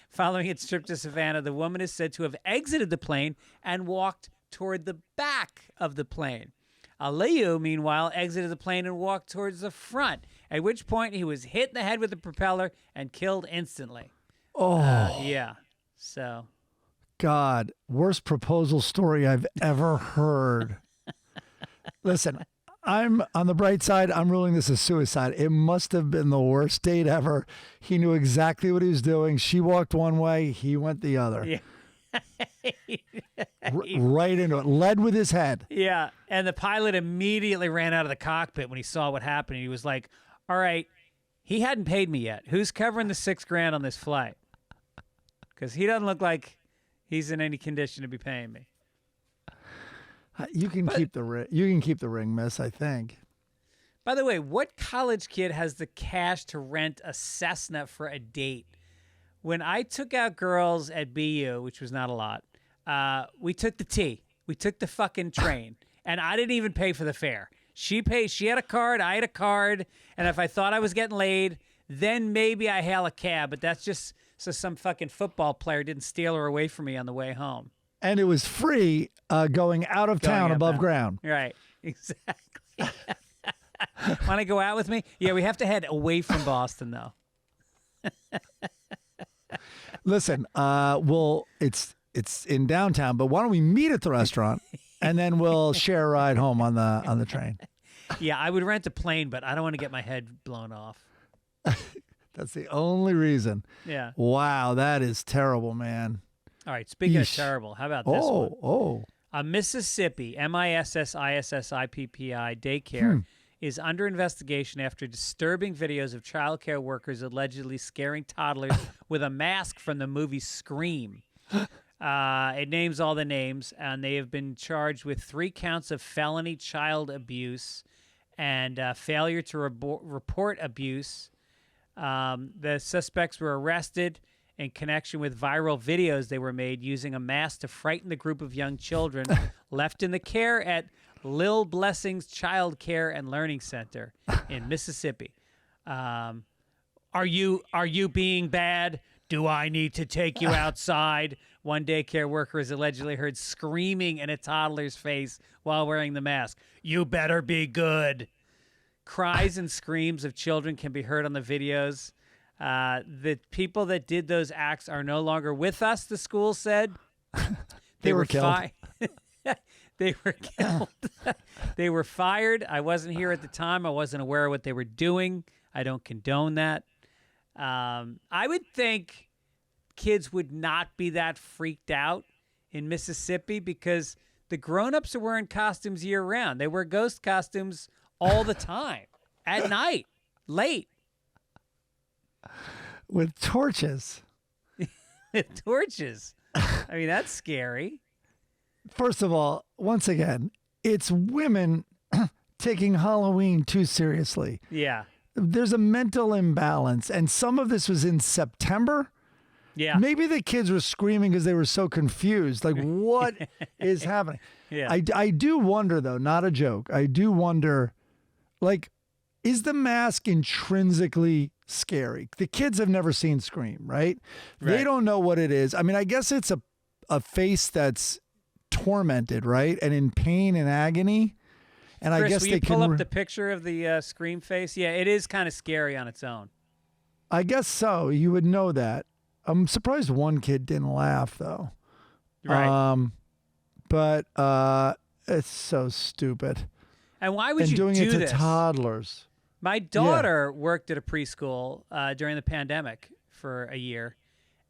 Following its trip to Savannah, the woman is said to have exited the plane and walked toward the back of the plane. Aliyu, meanwhile, exited the plane and walked towards the front, at which point he was hit in the head with the propeller and killed instantly. Yeah. So. God, worst proposal story I've ever heard. Listen, I'm on the bright side. I'm ruling this as suicide. It must have been the worst date ever. He knew exactly what he was doing. She walked one way. He went the other. Yeah. Right into it. Led with his head. Yeah. And the pilot immediately ran out of the cockpit when he saw what happened. He was like, all right, he hadn't paid me yet. Who's covering the $6,000 on this flight? Because he doesn't look like he's in any condition to be paying me. You can keep the ring, miss, I think. By the way, what college kid has the cash to rent a Cessna for a date? When I took out girls at BU, which was not a lot, we took the T. We took the fucking train. And I didn't even pay for the fare. She paid. She had a card. I had a card. And if I thought I was getting laid, then maybe I hail a cab. But that's just so some fucking football player didn't steal her away from me on the way home. And it was free going out of town above ground. Right, exactly. Want to go out with me? Yeah, we have to head away from Boston, though. Listen, well, it's in downtown, but why don't we meet at the restaurant and then we'll share a ride home on the train? Yeah, I would rent a plane, but I don't want to get my head blown off. That's the only reason. Yeah. Wow, that is terrible, man. All right, speaking of terrible, how about this one? A Mississippi, Mississippi daycare is under investigation after disturbing videos of child care workers allegedly scaring toddlers with a mask from the movie Scream. It names all the names, and they have been charged with 3 counts of felony child abuse and failure to report abuse. The suspects were arrested in connection with viral videos they were made using a mask to frighten the group of young children left in the care at Lil Blessings Child Care and Learning Center in Mississippi. Are you being bad? Do I need to take you outside? One daycare worker is allegedly heard screaming in a toddler's face while wearing the mask. You better be good. Cries and screams of children can be heard on the videos. The people that did those acts are no longer with us, the school said. They were killed. They were killed. They were fired. I wasn't here at the time. I wasn't aware of what they were doing. I don't condone that. I would think kids would not be that freaked out in Mississippi because the grown-ups are wearing costumes year-round. They wear ghost costumes all the time, at night, late. With torches. With torches. I mean, that's scary. First of all, once again, it's women taking Halloween too seriously. Yeah. There's a mental imbalance, and some of this was in September. Yeah. Maybe the kids were screaming because they were so confused. Like, what is happening? Yeah. I do wonder, though, not a joke. I do wonder, like, is the mask intrinsically scary? The kids have never seen Scream, right? They don't know what it is. I mean, I guess it's a face that's tormented, right? And in pain and agony. And Chris, I guess will they you pull can up the picture of the Scream face? Yeah, it is kind of scary on its own. I guess so. You would know that. I'm surprised one kid didn't laugh, though. Right. But it's so stupid. And why would and you doing do it to this? toddlers? My daughter worked at a preschool during the pandemic for a year.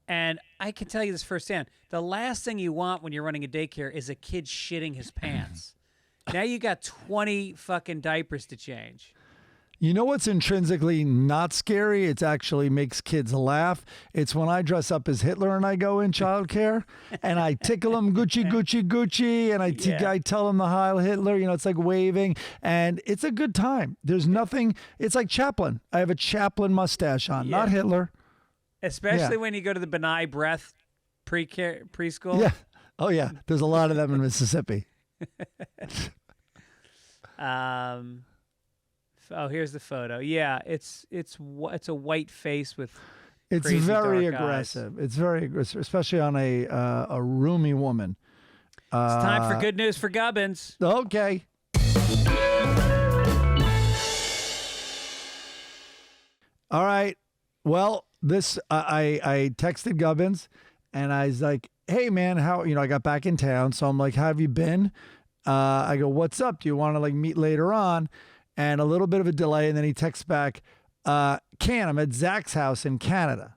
And I can tell you this firsthand. The last thing you want when you're running a daycare is a kid shitting his pants. Now you got 20 fucking diapers to change. You know what's intrinsically not scary? It actually makes kids laugh. It's when I dress up as Hitler and I go in childcare and I tickle them Gucci, Gucci, Gucci. And I tell them the Heil Hitler, you know, it's like waving and it's a good time. There's nothing. It's like Chaplin. I have a Chaplin mustache on, not Hitler. Especially when you go to the Benai Breath preschool. Yeah. Oh, yeah. There's a lot of them in Mississippi. Oh, here's the photo. Yeah, it's a white face with. It's crazy very dark aggressive. eyes. It's very aggressive, especially on a roomy woman. It's time for good news for Gibbons. Okay. All right. Well, this I texted Gibbons, and I was like, "Hey, man, how I got back in town, so I'm like, how have you been?" I go, "What's up? Do you want to like meet later on?" And a little bit of a delay, and then he texts back, I'm at Zach's house in Canada,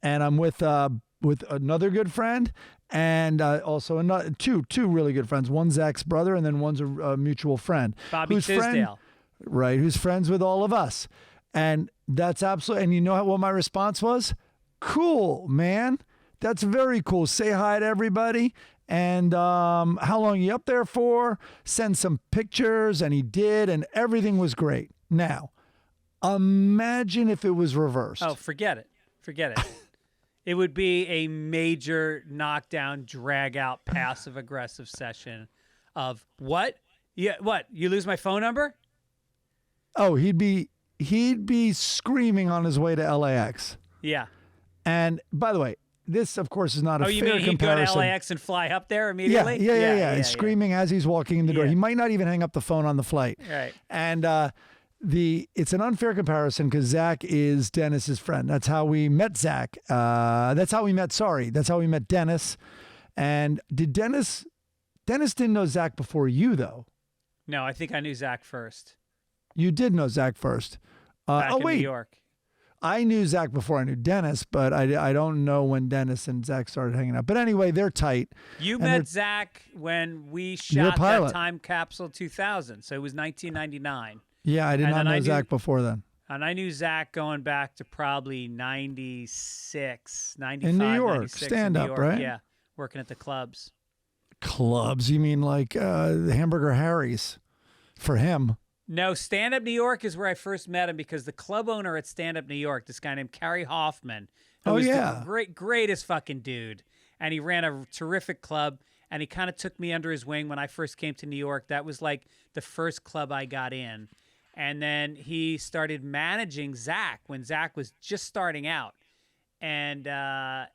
and I'm with another good friend, and also another two really good friends. One's Zach's brother, and then one's a mutual friend, Bobby Tisdale, right? Who's friends with all of us, and that's absolutely. And you know what my response was? Cool, man. That's very cool. Say hi to everybody. And how long are you up there for? Send some pictures. And he did. And everything was great. Now, imagine if it was reversed. Oh, forget it. Forget it. It would be a major knockdown, drag-out, passive-aggressive session of what? Yeah, what? You lose my phone number? Oh, he'd be screaming on his way to LAX. Yeah. And by the way, this, of course, is not a fair comparison. Oh, you mean he'd go to LAX and fly up there immediately? Yeah. And screaming as he's walking in the door. Yeah. He might not even hang up the phone on the flight. Right. And it's an unfair comparison because Zach is Dennis's friend. That's how we met Zach. That's how we met Dennis. And Dennis didn't know Zach before you, though. No, I think I knew Zach first. You did know Zach first. Back in New York. I knew Zach before I knew Dennis, but I don't know when Dennis and Zach started hanging out. But anyway, they're tight. You met Zach when we shot that Time Capsule 2000, so it was 1999. Yeah, I did not know Zach before then. And I knew Zach going back to probably 96, 95, in New York, 96 stand in New up, York. right? Yeah, working at the clubs. Clubs? You mean like the Hamburger Harry's for him? No, Stand Up New York is where I first met him because the club owner at Stand Up New York, this guy named Carrie Hoffman, who was the greatest fucking dude. And he ran a terrific club, and he kind of took me under his wing when I first came to New York. That was like the first club I got in. And then he started managing Zach when Zach was just starting out. And I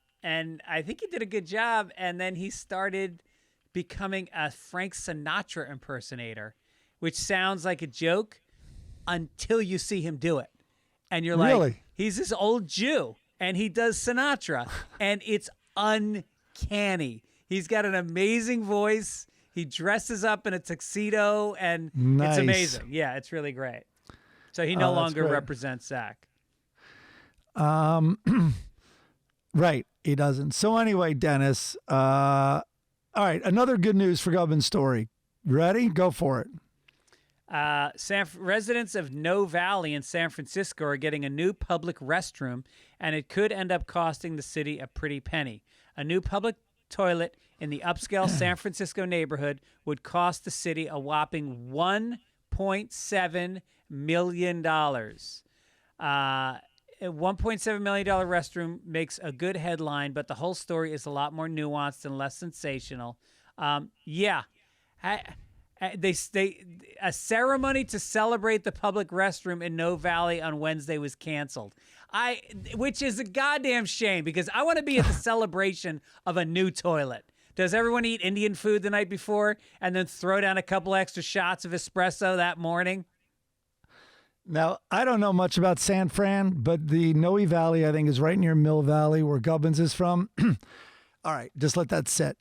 think he did a good job. And then he started becoming a Frank Sinatra impersonator, which sounds like a joke until you see him do it. And you're like, really? He's this old Jew, and he does Sinatra, and it's uncanny. He's got an amazing voice. He dresses up in a tuxedo, and it's amazing. Yeah, it's really great. So he no longer represents Zach. Right, he doesn't. So anyway, Dennis, all right, another good news for Gibbons story. Ready? Go for it. Residents of No Valley in San Francisco are getting a new public restroom, and it could end up costing the city a pretty penny. A new public toilet in the upscale San Francisco neighborhood would cost the city a whopping $1.7 million. A $1.7 million restroom makes a good headline, but the whole story is a lot more nuanced and less sensational. A ceremony to celebrate the public restroom in No Valley on Wednesday was canceled. Which is a goddamn shame because I want to be at the celebration of a new toilet. Does everyone eat Indian food the night before and then throw down a couple extra shots of espresso that morning? Now, I don't know much about San Fran, but the Noe Valley, I think, is right near Mill Valley, where Gibbons is from. All right, just let that sit.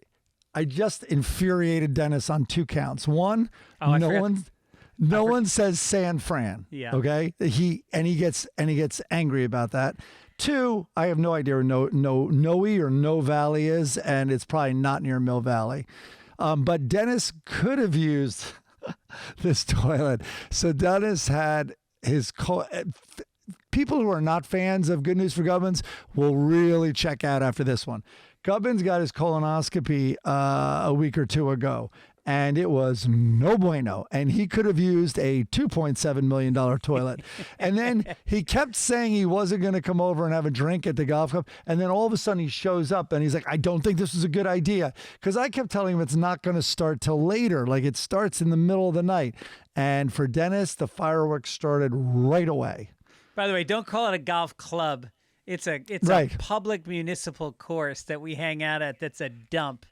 I just infuriated Dennis on 2 counts. One, no one says San Fran. Yeah. Okay. He gets angry about that. 2, I have no idea where Noe or No Valley is, and it's probably not near Mill Valley. But Dennis could have used this toilet. So Dennis had his people who are not fans of Good News for Gibbons will really check out after this one. Gibbons got his colonoscopy a week or 2 ago, and it was no bueno. And he could have used a $2.7 million toilet. And then he kept saying he wasn't going to come over and have a drink at the golf club. And then all of a sudden he shows up and he's like, I don't think this was a good idea. Because I kept telling him it's not going to start till later. Like it starts in the middle of the night. And for Dennis, the fireworks started right away. By the way, don't call it a golf club. It's a public municipal course that we hang out at that's a dump.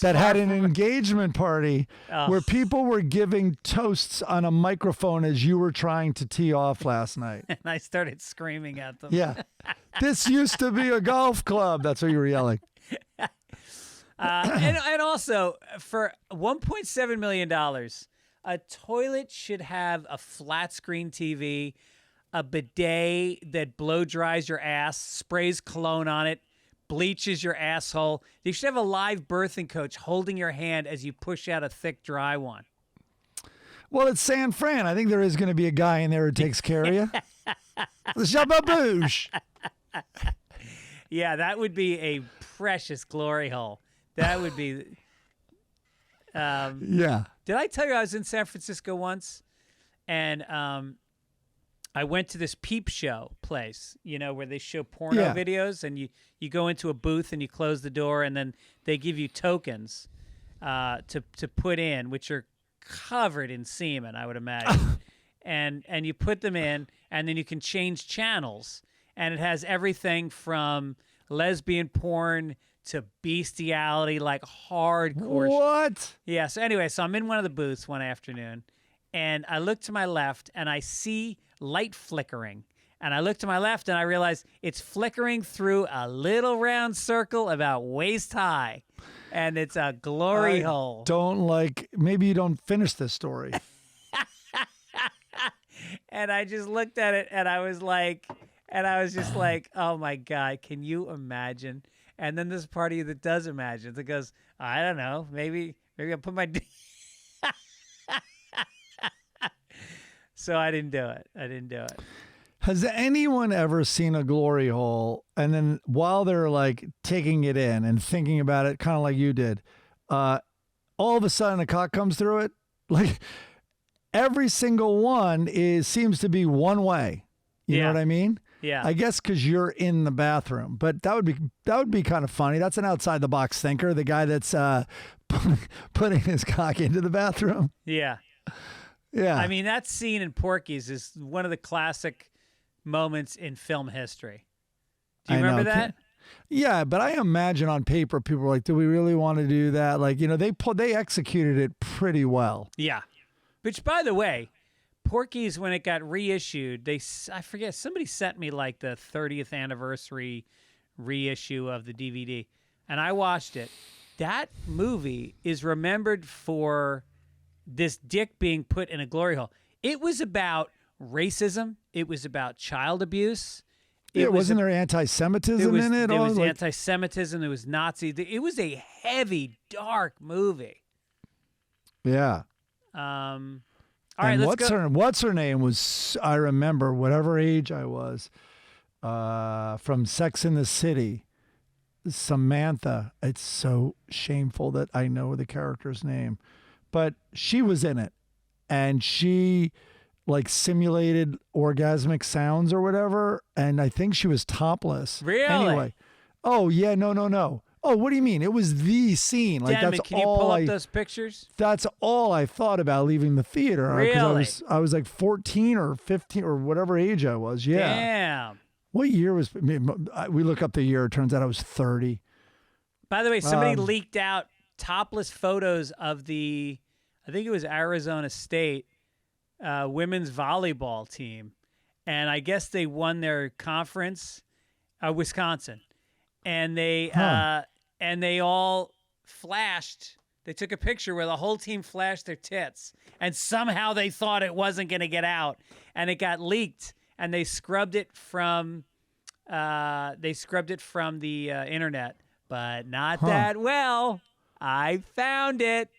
That had an engagement party where people were giving toasts on a microphone as you were trying to tee off last night. And I started screaming at them. Yeah. This used to be a golf club. That's what you were yelling. And also, for $1.7 million, a toilet should have a flat screen TV, a bidet that blow dries your ass, sprays cologne on it, bleaches your asshole. You should have a live birthing coach holding your hand as you push out a thick, dry one. Well, it's San Fran. I think there is going to be a guy in there who takes care of you. The Shababoosh. Yeah, that would be a precious glory hole. That would be... yeah. Did I tell you I was in San Francisco once? And I went to this peep show place, where they show porno videos, and you go into a booth and you close the door, and then they give you tokens to put in, which are covered in semen, I would imagine. and you put them in, and then you can change channels. and it has everything from lesbian porn to bestiality, like hardcore. What? Yeah. So anyway, so I'm in one of the booths one afternoon, and I look to my left, and I see light flickering. And I look to my left, and I realize it's flickering through a little round circle about waist high, and it's a glory hole. Maybe you don't finish this story. And I just looked at it, and I was just like, oh my God, can you imagine? And then this part of you that does imagine, that goes, I don't know, maybe I'll put my... So I didn't do it. Has anyone ever seen a glory hole and then while they're like taking it in and thinking about it, kind of like you did, all of a sudden a cock comes through it? Like every single one seems to be one way. You know what I mean? Yeah. I guess because you're in the bathroom, but that would be kind of funny. That's an outside the box thinker, the guy that's putting his cock into the bathroom. Yeah. Yeah. I mean, that scene in Porky's is one of the classic moments in film history. Do you remember that? Yeah, but I imagine on paper people were like, do we really want to do that? Like, they executed it pretty well. Yeah. Which, by the way, Porky's, when it got reissued, I forget, somebody sent me like the 30th anniversary reissue of the DVD, and I watched it. That movie is remembered for this dick being put in a glory hole. It was about racism. It was about child abuse. Wasn't there anti-Semitism in it? There was anti-Semitism. There was Nazi. It was a heavy, dark movie. Yeah. All right, let's go. What's her name was, I remember, whatever age I was, from Sex and the City, Samantha. It's so shameful that I know the character's name. But she was in it, and she like simulated orgasmic sounds or whatever, and I think she was topless. Really? Anyway. Oh, yeah, no. Oh, what do you mean? It was the scene. Like Damn that's it, can you pull up those pictures? That's all I thought about leaving the theater. Really? I was like 14 or 15 or whatever age I was. Yeah. Damn. What year was? We look up the year. It turns out I was 30. By the way, somebody leaked out topless photos of I think it was Arizona State women's volleyball team, and I guess they won their conference, Wisconsin, and they all flashed. They took a picture where the whole team flashed their tits, and somehow they thought it wasn't going to get out, and it got leaked, and they scrubbed it from the internet, but not that well. I found it.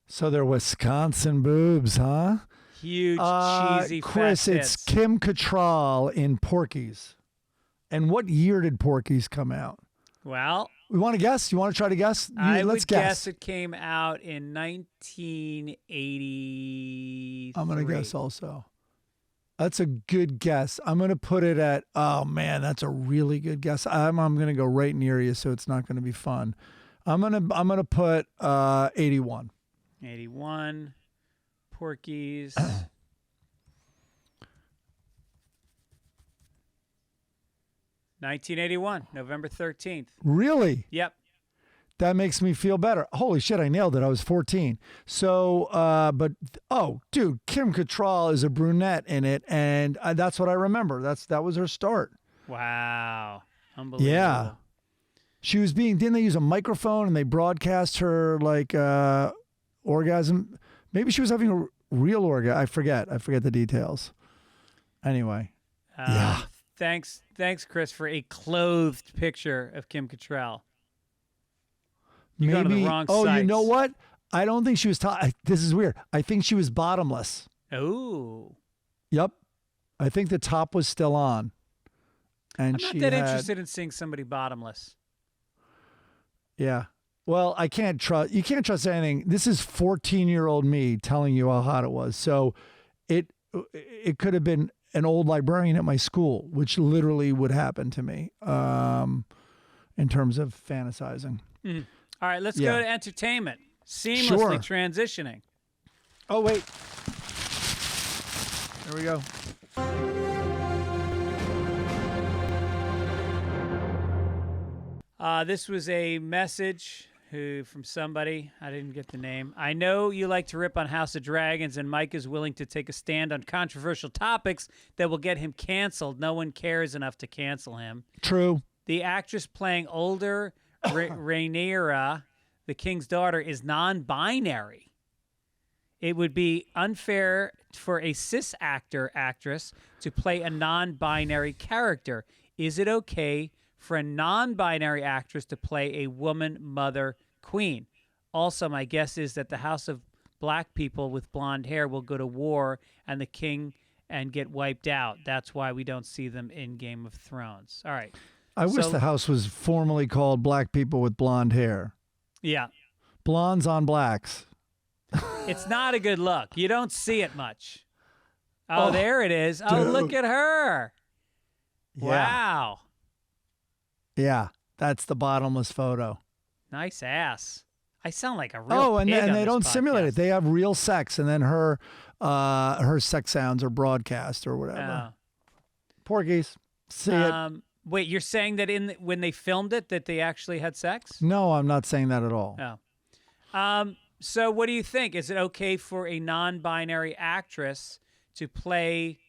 So they're Wisconsin boobs, huh? Huge, cheesy, Chris, fat it's tits. Kim Cattrall in Porky's. And what year did Porky's come out? Well, we want to guess? You want to try to guess? I Let's would guess. guess it came out in 1983. I'm going to guess also. That's a good guess. I'm going to put it at, oh man, that's a really good guess. I'm going to go right near you, so it's not going to be fun. I'm gonna put 81. 81. Porky's. 1981, November 13th. Really? Yep. That makes me feel better. Holy shit, I nailed it. I was 14. So, dude, Kim Cattrall is a brunette in it, and that's what I remember. That was her start. Wow. Unbelievable. Yeah. She was didn't they use a microphone and they broadcast her like orgasm? Maybe she was having a real orgasm. I forget the details. Anyway. Yeah. Thanks, Chris, for a clothed picture of Kim Cattrall. You go to the wrong sites. You know what? I don't think she was this is weird. I think she was bottomless. Oh. Yep. I think the top was still on. And I'm not that interested in seeing somebody bottomless. Yeah. Well, you can't trust anything. This is 14-year-old me telling you how hot it was. So it could have been an old librarian at my school, which literally would happen to me in terms of fantasizing. Mm. All right, let's go to entertainment. Seamlessly transitioning. Oh, wait. There we go. This was a message from somebody. I didn't get the name. I know you like to rip on House of Dragons, and Mike is willing to take a stand on controversial topics that will get him canceled. No one cares enough to cancel him. True. The actress playing older Rhaenyra, the king's daughter, is non-binary. It would be unfair for a cis actress to play a non-binary character. Is it okay for a non-binary actress to play a woman, mother, queen? Also, my guess is that the House of Black people with blonde hair will go to war and the king and get wiped out. That's why we don't see them in Game of Thrones. All right. I wish the house was formally called Black People with Blonde Hair. Yeah. Blondes on blacks. It's not a good look. You don't see it much. Oh, there it is. Oh, dude. Look at her. Yeah. Wow. Yeah, that's the bottomless photo. Nice ass. I sound like a real and pig on they this don't podcast. simulate it. They have real sex, and then her sex sounds are broadcast or whatever. Porgies, see it. Wait, you're saying that when they filmed it that they actually had sex? No, I'm not saying that at all. Oh. So what do you think? Is it okay for a non-binary actress to play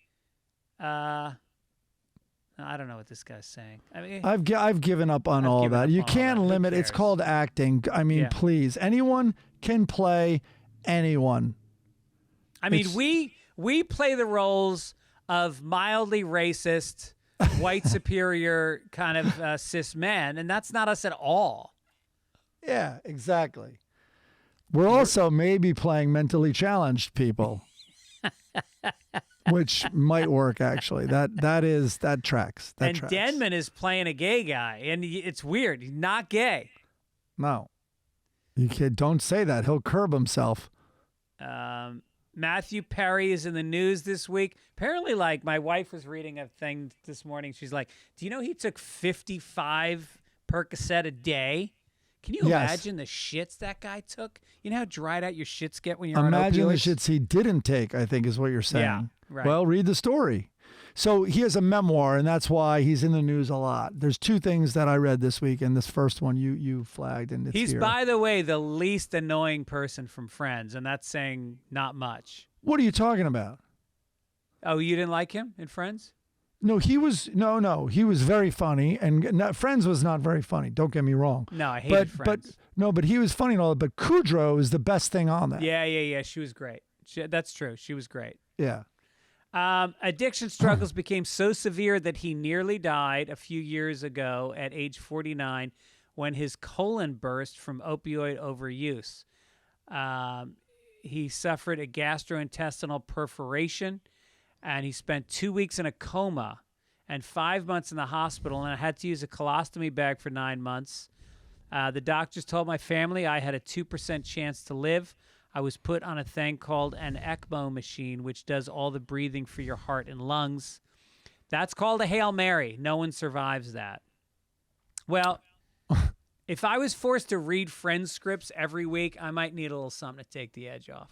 I don't know what this guy's saying. I mean, I've given up on all that. You can't limit. It's called acting. I mean, please. Anyone can play anyone. I mean, we play the roles of mildly racist, white superior kind of cis men, and that's not us at all. Yeah, exactly. We're also maybe playing mentally challenged people. Which might work, actually. That tracks. That tracks. Denman is playing a gay guy, and it's weird. He's not gay. No. Don't say that. He'll curb himself. Matthew Perry is in the news this week. Apparently, like, my wife was reading a thing this morning. She's like, do you know he took 55 Percocet a day? Can you imagine the shits that guy took? You know how dried out your shits get when you're on opioids? Imagine the shits he didn't take, I think is what you're saying. Yeah, right. Well, read the story. So he has a memoir, and that's why he's in the news a lot. There's two things that I read this week, and this first one you flagged, and it's He's, here. by the way, the least annoying person from Friends, and that's saying not much. What are you talking about? Oh, you didn't like him in Friends? No, he was very funny, and Friends was not very funny. Don't get me wrong. No, I hated Friends. But he was funny and all that. But Kudrow is the best thing on that. Yeah. She was great. That's true. She was great. Yeah. Addiction struggles became so severe that he nearly died a few years ago at age 49 when his colon burst from opioid overuse. He suffered a gastrointestinal perforation, and he spent 2 weeks in a coma and 5 months in the hospital, and I had to use a colostomy bag for 9 months. The doctors told my family I had a 2% chance to live. I was put on a thing called an ECMO machine, which does all the breathing for your heart and lungs. That's called a Hail Mary. No one survives that. Well, if I was forced to read Friends scripts every week, I might need a little something to take the edge off.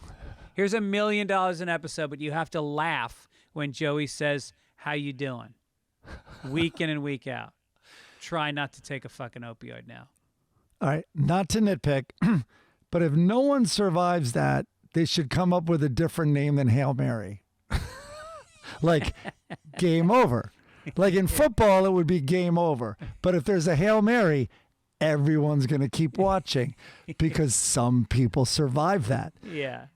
Here's $1 million an episode, but you have to laugh when Joey says, "How you doing?" Week in and week out. Try not to take a fucking opioid now. All right, not to nitpick, but if no one survives that, they should come up with a different name than Hail Mary. Like, game over. Like in football, it would be game over. But if there's a Hail Mary, everyone's going to keep watching because some people survive that. Yeah.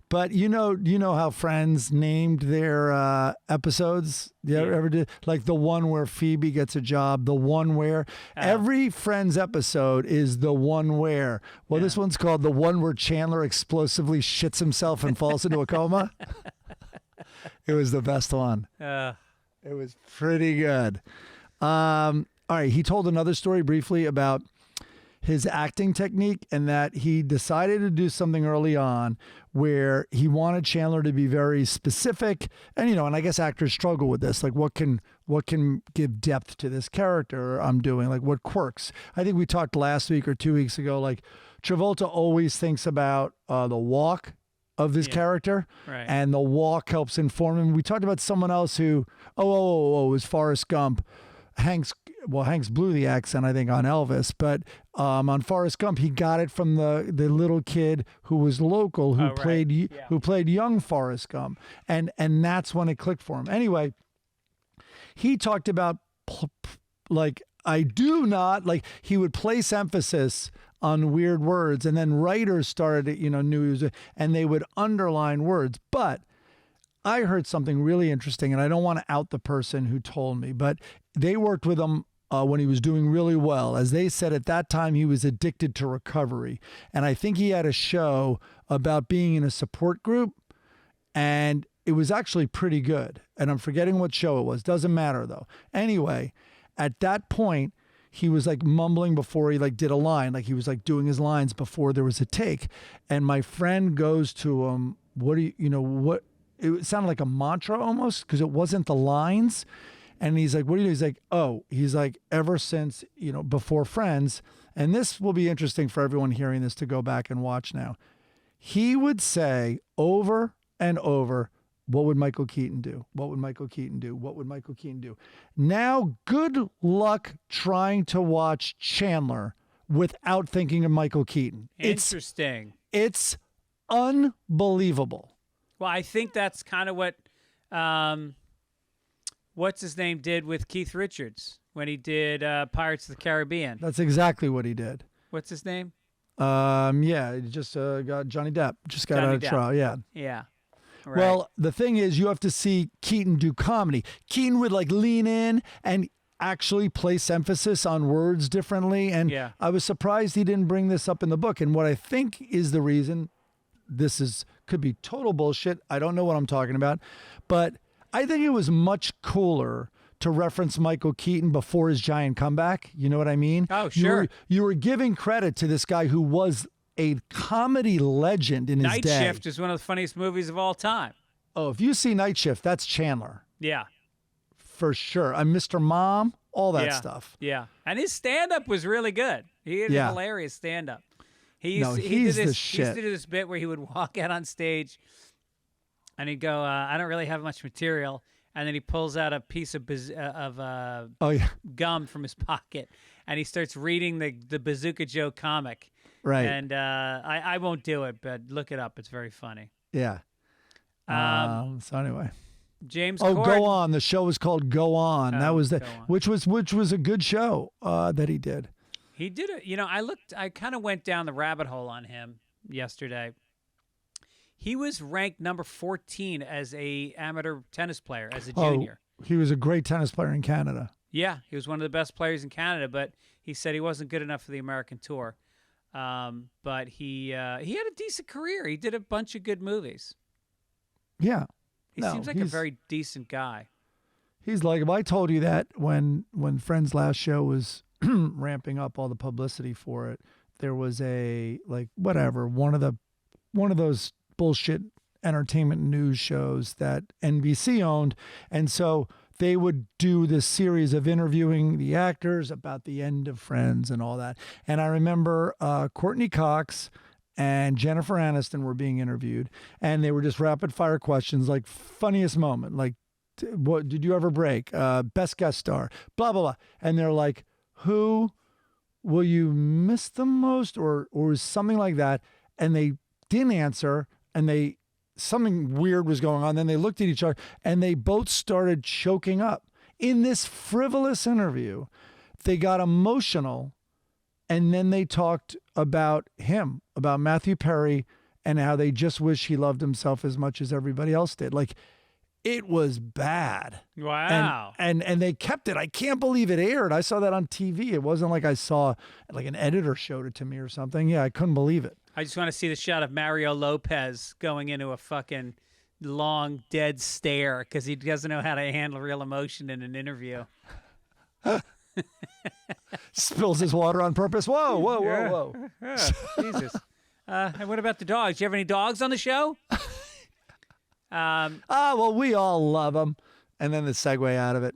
But you know how Friends named their episodes? You ever did? Like the one where Phoebe gets a job, the one where every Friends episode is the one where. Well, this one's called the one where Chandler explosively shits himself and falls into a coma. It was the best one. It was pretty good. All right, he told another story briefly about his acting technique and that he decided to do something early on where he wanted Chandler to be very specific. And, and I guess actors struggle with this. Like, what can give depth to this character I'm doing? Like, what quirks? I think we talked last week or 2 weeks ago, like, Travolta always thinks about the walk of this character, right. And the walk helps inform him. We talked about someone else who, it was Forrest Gump. Hanks Hanks blew the accent, I think, on Elvis, but on Forrest Gump, he got it from the little kid who was local, who played young Forrest Gump, and that's when it clicked for him. Anyway, he talked about like, I do not like, he would place emphasis on weird words, and then writers started, and they would underline words. But I heard something really interesting, and I don't want to out the person who told me, but they worked with him when he was doing really well. As they said, at that time, he was addicted to recovery. And I think he had a show about being in a support group, and it was actually pretty good. And I'm forgetting what show it was. Doesn't matter, though. Anyway, at that point, he was like mumbling before he like did a line, like he was like doing his lines before there was a take. And my friend goes to him, what do you know, what, it sounded like a mantra almost, because it wasn't the lines. And he's like, what do you do? He's like, oh, he's like, ever since, before Friends, and this will be interesting for everyone hearing this to go back and watch now. He would say over and over, what would Michael Keaton do? What would Michael Keaton do? What would Michael Keaton do? Now, good luck trying to watch Chandler without thinking of Michael Keaton. Interesting. It's unbelievable. Well, I think that's kind of what, what's his name did with Keith Richards when he did Pirates of the Caribbean. That's exactly what he did. What's his name? Yeah, he just got Johnny Depp. Just got out of trial. Yeah. Yeah. Right. Well, the thing is, you have to see Keaton do comedy. Keaton would like lean in and actually place emphasis on words differently. And I was surprised he didn't bring this up in the book. And what I think is the reason, could be total bullshit. I don't know what I'm talking about, but I think it was much cooler to reference Michael Keaton before his giant comeback. You know what I mean? Oh, sure. You were giving credit to this guy who was a comedy legend in his day. Night Shift is one of the funniest movies of all time. Oh, if you see Night Shift, that's Chandler. Yeah. For sure. I'm Mr. Mom, all that stuff. Yeah. And his stand-up was really good. He had a hilarious stand-up. He used to do this bit where he would walk out on stage and he'd go, I don't really have much material. And then he pulls out a piece of gum from his pocket and he starts reading the Bazooka Joe comic. Right. And I won't do it, but look it up. It's very funny. Yeah. So anyway. James Corden. Go On. The show was called Go On. That was which was a good show that he did. He did it. I kind of went down the rabbit hole on him yesterday. He was ranked number 14 as a amateur tennis player, as a junior. He was a great tennis player in Canada. Yeah, he was one of the best players in Canada, but he said he wasn't good enough for the American tour. But he had a decent career. He did a bunch of good movies. Yeah. He seems like a very decent guy. He's like, I told you that when Friends' last show was ramping up all the publicity for it, there was one of those bullshit entertainment news shows that NBC owned. And so they would do this series of interviewing the actors about the end of Friends and all that. And I remember Courtney Cox and Jennifer Aniston were being interviewed, and they were just rapid fire questions, like funniest moment, like what did you ever break? Best guest star, blah, blah, blah. And they're like, who will you miss the most? Or something like that. And they didn't answer, and something weird was going on. Then they looked at each other and they both started choking up. In this frivolous interview, they got emotional, and then they talked about him, about Matthew Perry, and how they just wish he loved himself as much as everybody else did. Like, it was bad. Wow. And they kept it. I can't believe it aired. I saw that on TV. It wasn't like I saw like an editor showed it to me or something. Yeah, I couldn't believe it. I just want to see the shot of Mario Lopez going into a fucking long dead stare because he doesn't know how to handle real emotion in an interview. Spills his water on purpose. Whoa, whoa, whoa, whoa. Yeah, Jesus. And what about the dogs? Do you have any dogs on the show? Well, we all love them. And then the segue out of it.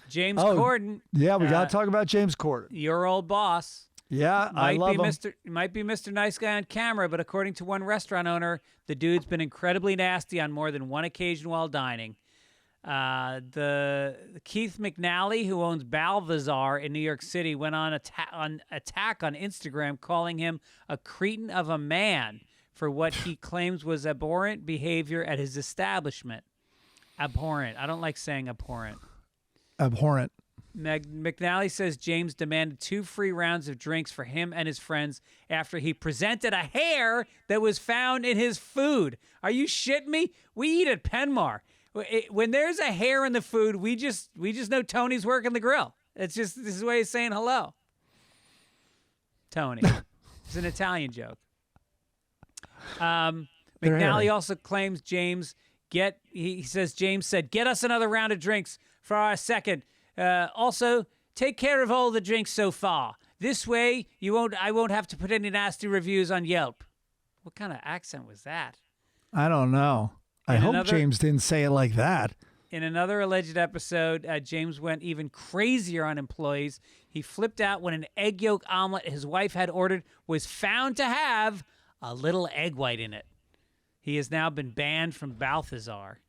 James Corden. Yeah, we got to talk about James Corden. Your old boss. Yeah, I love him. Might be Mr. Nice Guy on camera, but according to one restaurant owner, the dude's been incredibly nasty on more than one occasion while dining. The Keith McNally, who owns Balthazar in New York City, went on attack on Instagram, calling him a cretin of a man for what he claims was abhorrent behavior at his establishment. Abhorrent. I don't like saying abhorrent. Abhorrent. McNally says James demanded 2 free rounds of drinks for him and his friends after he presented a hair that was found in his food. Are you shitting me? We eat at Penmar. When there's a hair in the food, we just know Tony's working the grill. It's just this is the way he's saying hello. Tony. It's an Italian joke. McNally also claims James he says James said, "Get us another round of drinks for our second. Also, take care of all the drinks so far. This way, I won't have to put any nasty reviews on Yelp." What kind of accent was that? I don't know. I hope James didn't say it like that. In another alleged episode, James went even crazier on employees. He flipped out when an egg yolk omelet his wife had ordered was found to have a little egg white in it. He has now been banned from Balthazar.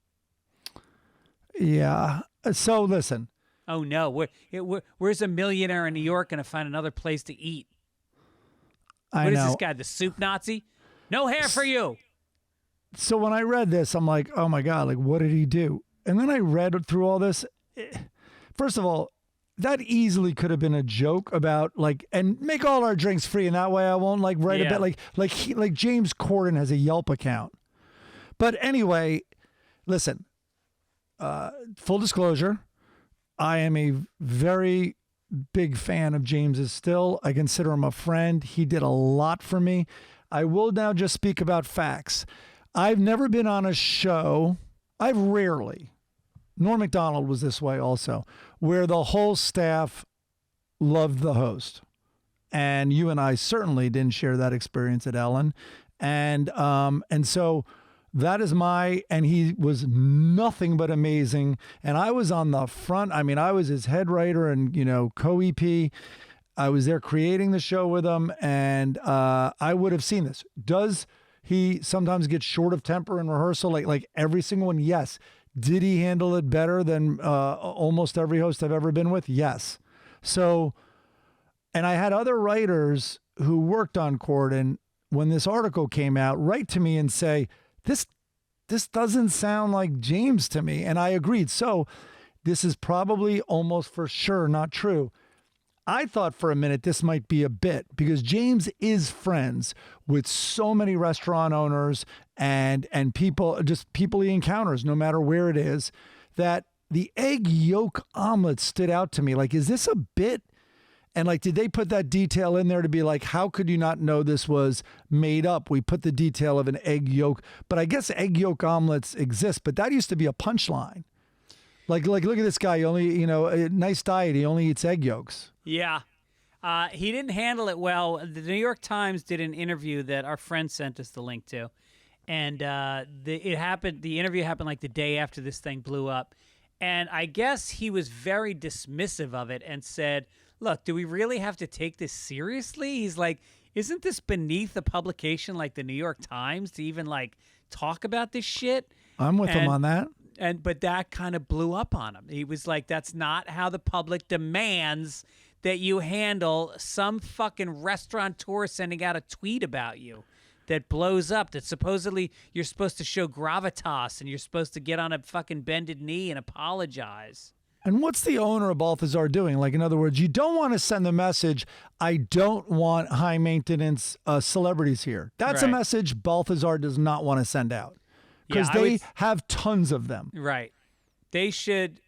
Yeah. So listen. Oh, no. Where's a millionaire in New York going to find another place to eat? What is this guy, the soup Nazi? No hair for you. So when I read this, I'm like, oh, my God, like, what did he do? And then I read through all this. First of all, that easily could have been a joke about, like, and make all our drinks free, and that way I won't, like, write a bit. Like James Corden has a Yelp account. But anyway, listen, full disclosure, I am a very big fan of James's still. I consider him a friend. He did a lot for me. I will now just speak about facts. I've never been on a show. I've rarely. Norm Macdonald was this way also, where the whole staff loved the host. And you and I certainly didn't share that experience at Ellen. And so that is and he was nothing but amazing. And I was on the front. I mean, I was his head writer and, co-EP. I was there creating the show with him, and I would have seen this. Does he sometimes get short of temper in rehearsal, like every single one? Yes. Did he handle it better than almost every host I've ever been with? Yes. So, and I had other writers who worked on Corden when this article came out write to me and say, this doesn't sound like James to me. And I agreed. So this is probably almost for sure not true. I thought for a minute this might be a bit because James is friends with so many restaurant owners and people he encounters, no matter where it is, that the egg yolk omelet stood out to me. Like, is this a bit? And like, did they put that detail in there to be like, how could you not know this was made up? We put the detail of an egg yolk, but I guess egg yolk omelets exist, but that used to be a punchline. Like, look at this guy. He only, a nice diet. He only eats egg yolks. Yeah. He didn't handle it well. The New York Times did an interview that our friend sent us the link to. And the interview happened like the day after this thing blew up. And I guess he was very dismissive of it and said, look, do we really have to take this seriously? He's like, isn't this beneath a publication like the New York Times to even like talk about this shit? I'm with him on that. But that kind of blew up on him. He was like, that's not how the public demands that you handle some fucking restaurateur sending out a tweet about you that blows up, that supposedly you're supposed to show gravitas and you're supposed to get on a fucking bended knee and apologize. And what's the owner of Balthazar doing? Like, in other words, you don't want to send the message, I don't want high maintenance celebrities here. That's right. A message Balthazar does not want to send out. Because they have tons of them. Right. They should,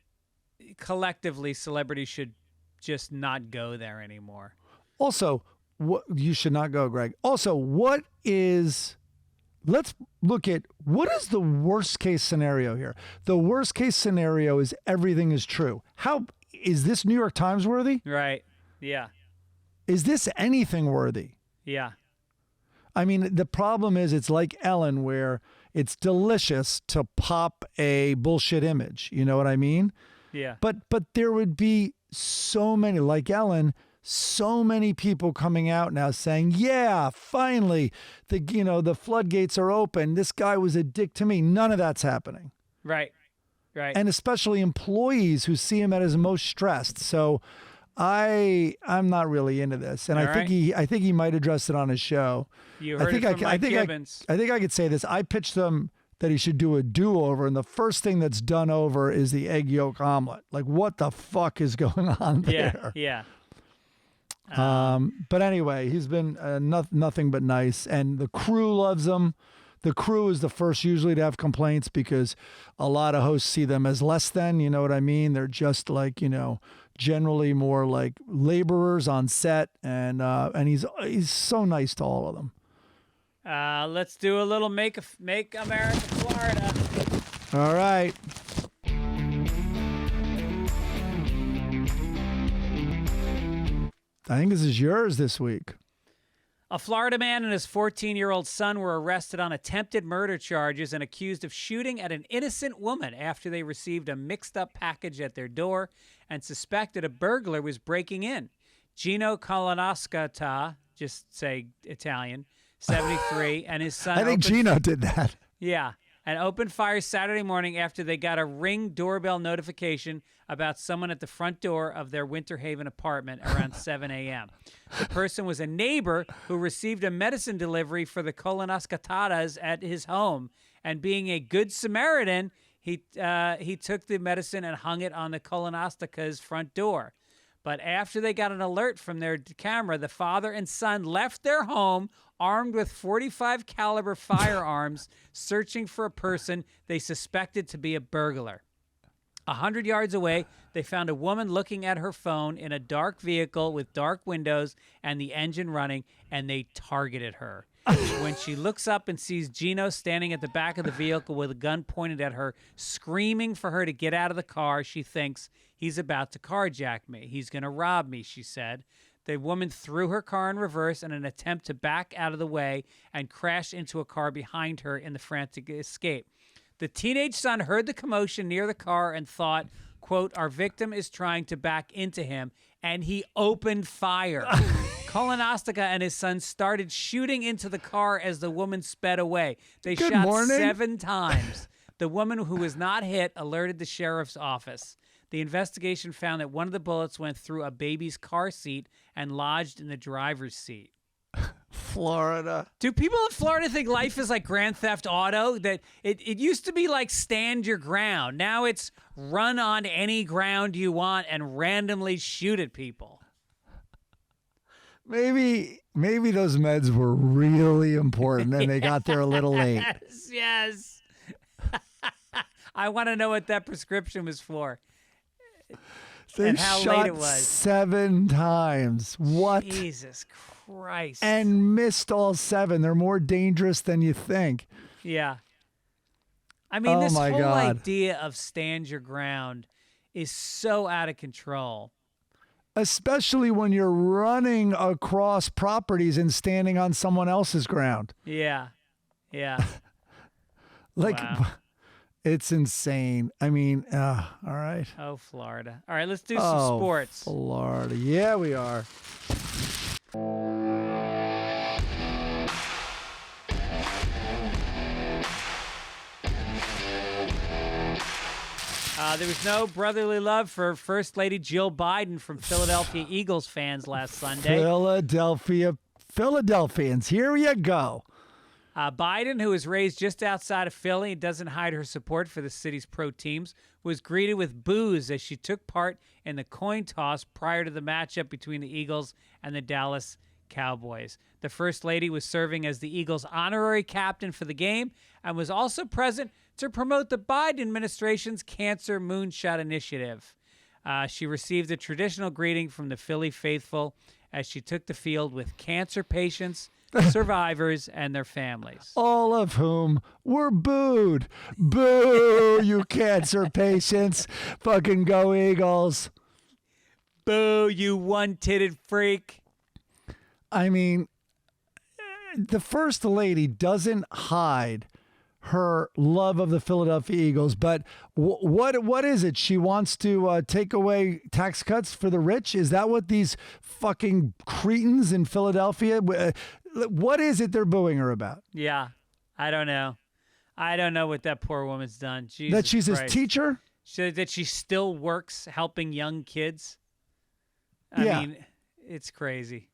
collectively, celebrities should just not go there anymore. Also, you should not go, Greg. Also, let's look at, what is the worst case scenario here? The worst case scenario is everything is true. How, is this New York Times worthy? Right. Yeah. Is this anything worthy? Yeah. I mean, the problem is it's like Ellen, where it's delicious to pop a bullshit image. You know what I mean? Yeah. But there would be so many, like Ellen, so many people coming out now saying, yeah, finally, the floodgates are open. This guy was a dick to me. None of that's happening. Right. Right. And especially employees who see him at his most stressed. So I'm not really into this. And I think he might address it on his show. You heard it from Mike Gibbons. I think I could say this. I pitched them that he should do a do-over, and the first thing that's done over is the egg yolk omelet. Like, what the fuck is going on there? Yeah. But anyway, he's been nothing but nice, and the crew loves him. The crew is the first usually to have complaints because a lot of hosts see them as less than, you know what I mean? They're just like, generally more like laborers on set, and he's so nice to all of them. Let's do a little Make America Florida. All right. I think this is yours this week. A Florida man and his 14-year-old son were arrested on attempted murder charges and accused of shooting at an innocent woman after they received a mixed-up package at their door and suspected a burglar was breaking in. Gino Colonoscata, just say Italian, 73, and his son... I think Gino did that. Yeah, and opened fire Saturday morning after they got a Ring doorbell notification about someone at the front door of their Winter Haven apartment around 7 a.m. The person was a neighbor who received a medicine delivery for the Colonoscatatas at his home, and being a good Samaritan, he took the medicine and hung it on the Colonostica's front door. But after they got an alert from their camera, the father and son left their home armed with .45 caliber firearms, searching for a person they suspected to be a burglar. 100 yards away, they found a woman looking at her phone in a dark vehicle with dark windows and the engine running, and they targeted her. When she looks up and sees Gino standing at the back of the vehicle with a gun pointed at her, screaming for her to get out of the car, she thinks, he's about to carjack me. He's going to rob me, she said. The woman threw her car in reverse in an attempt to back out of the way and crashed into a car behind her in the frantic escape. The teenage son heard the commotion near the car and thought, quote, our victim is trying to back into him, and he opened fire. Colonostica and his son started shooting into the car as the woman sped away. They shot 7 times. The woman who was not hit alerted the sheriff's office. The investigation found that one of the bullets went through a baby's car seat and lodged in the driver's seat. Florida. Do people in Florida think life is like Grand Theft Auto? That it used to be like stand your ground. Now it's run on any ground you want and randomly shoot at people. Maybe those meds were really important and they got there a little late. Yes. I want to know what that prescription was for. They and how shot late it was. 7 times. What? Jesus Christ. And missed all 7. They're more dangerous than you think. Yeah. I mean, this whole God. idea of stand your ground is so out of control. Especially when you're running across properties and standing on someone else's ground. Yeah. Yeah. Wow. It's insane. I mean, all right. Oh, Florida. All right, let's do some sports. Florida. Yeah, we are. There was no brotherly love for First Lady Jill Biden from Philadelphia Eagles fans last Sunday. Philadelphians, here you go. Biden, who was raised just outside of Philly and doesn't hide her support for the city's pro teams, was greeted with boos as she took part in the coin toss prior to the matchup between the Eagles and the Dallas Cowboys. The First Lady was serving as the Eagles' honorary captain for the game and was also present to promote the Biden administration's Cancer Moonshot Initiative. She received a traditional greeting from the Philly faithful as she took the field with cancer patients, survivors, and their families. All of whom were booed. Boo, you cancer patients. Fucking go Eagles. Boo, you one-titted freak. I mean, the First Lady doesn't hide her love of the Philadelphia Eagles, but what is it? She wants to take away tax cuts for the rich? Is that what these fucking cretins in Philadelphia... What is it they're booing her about? Yeah, I don't know. I don't know what that poor woman's done. Jesus that she's Christ. his teacher? that she still works helping young kids. I mean, it's crazy.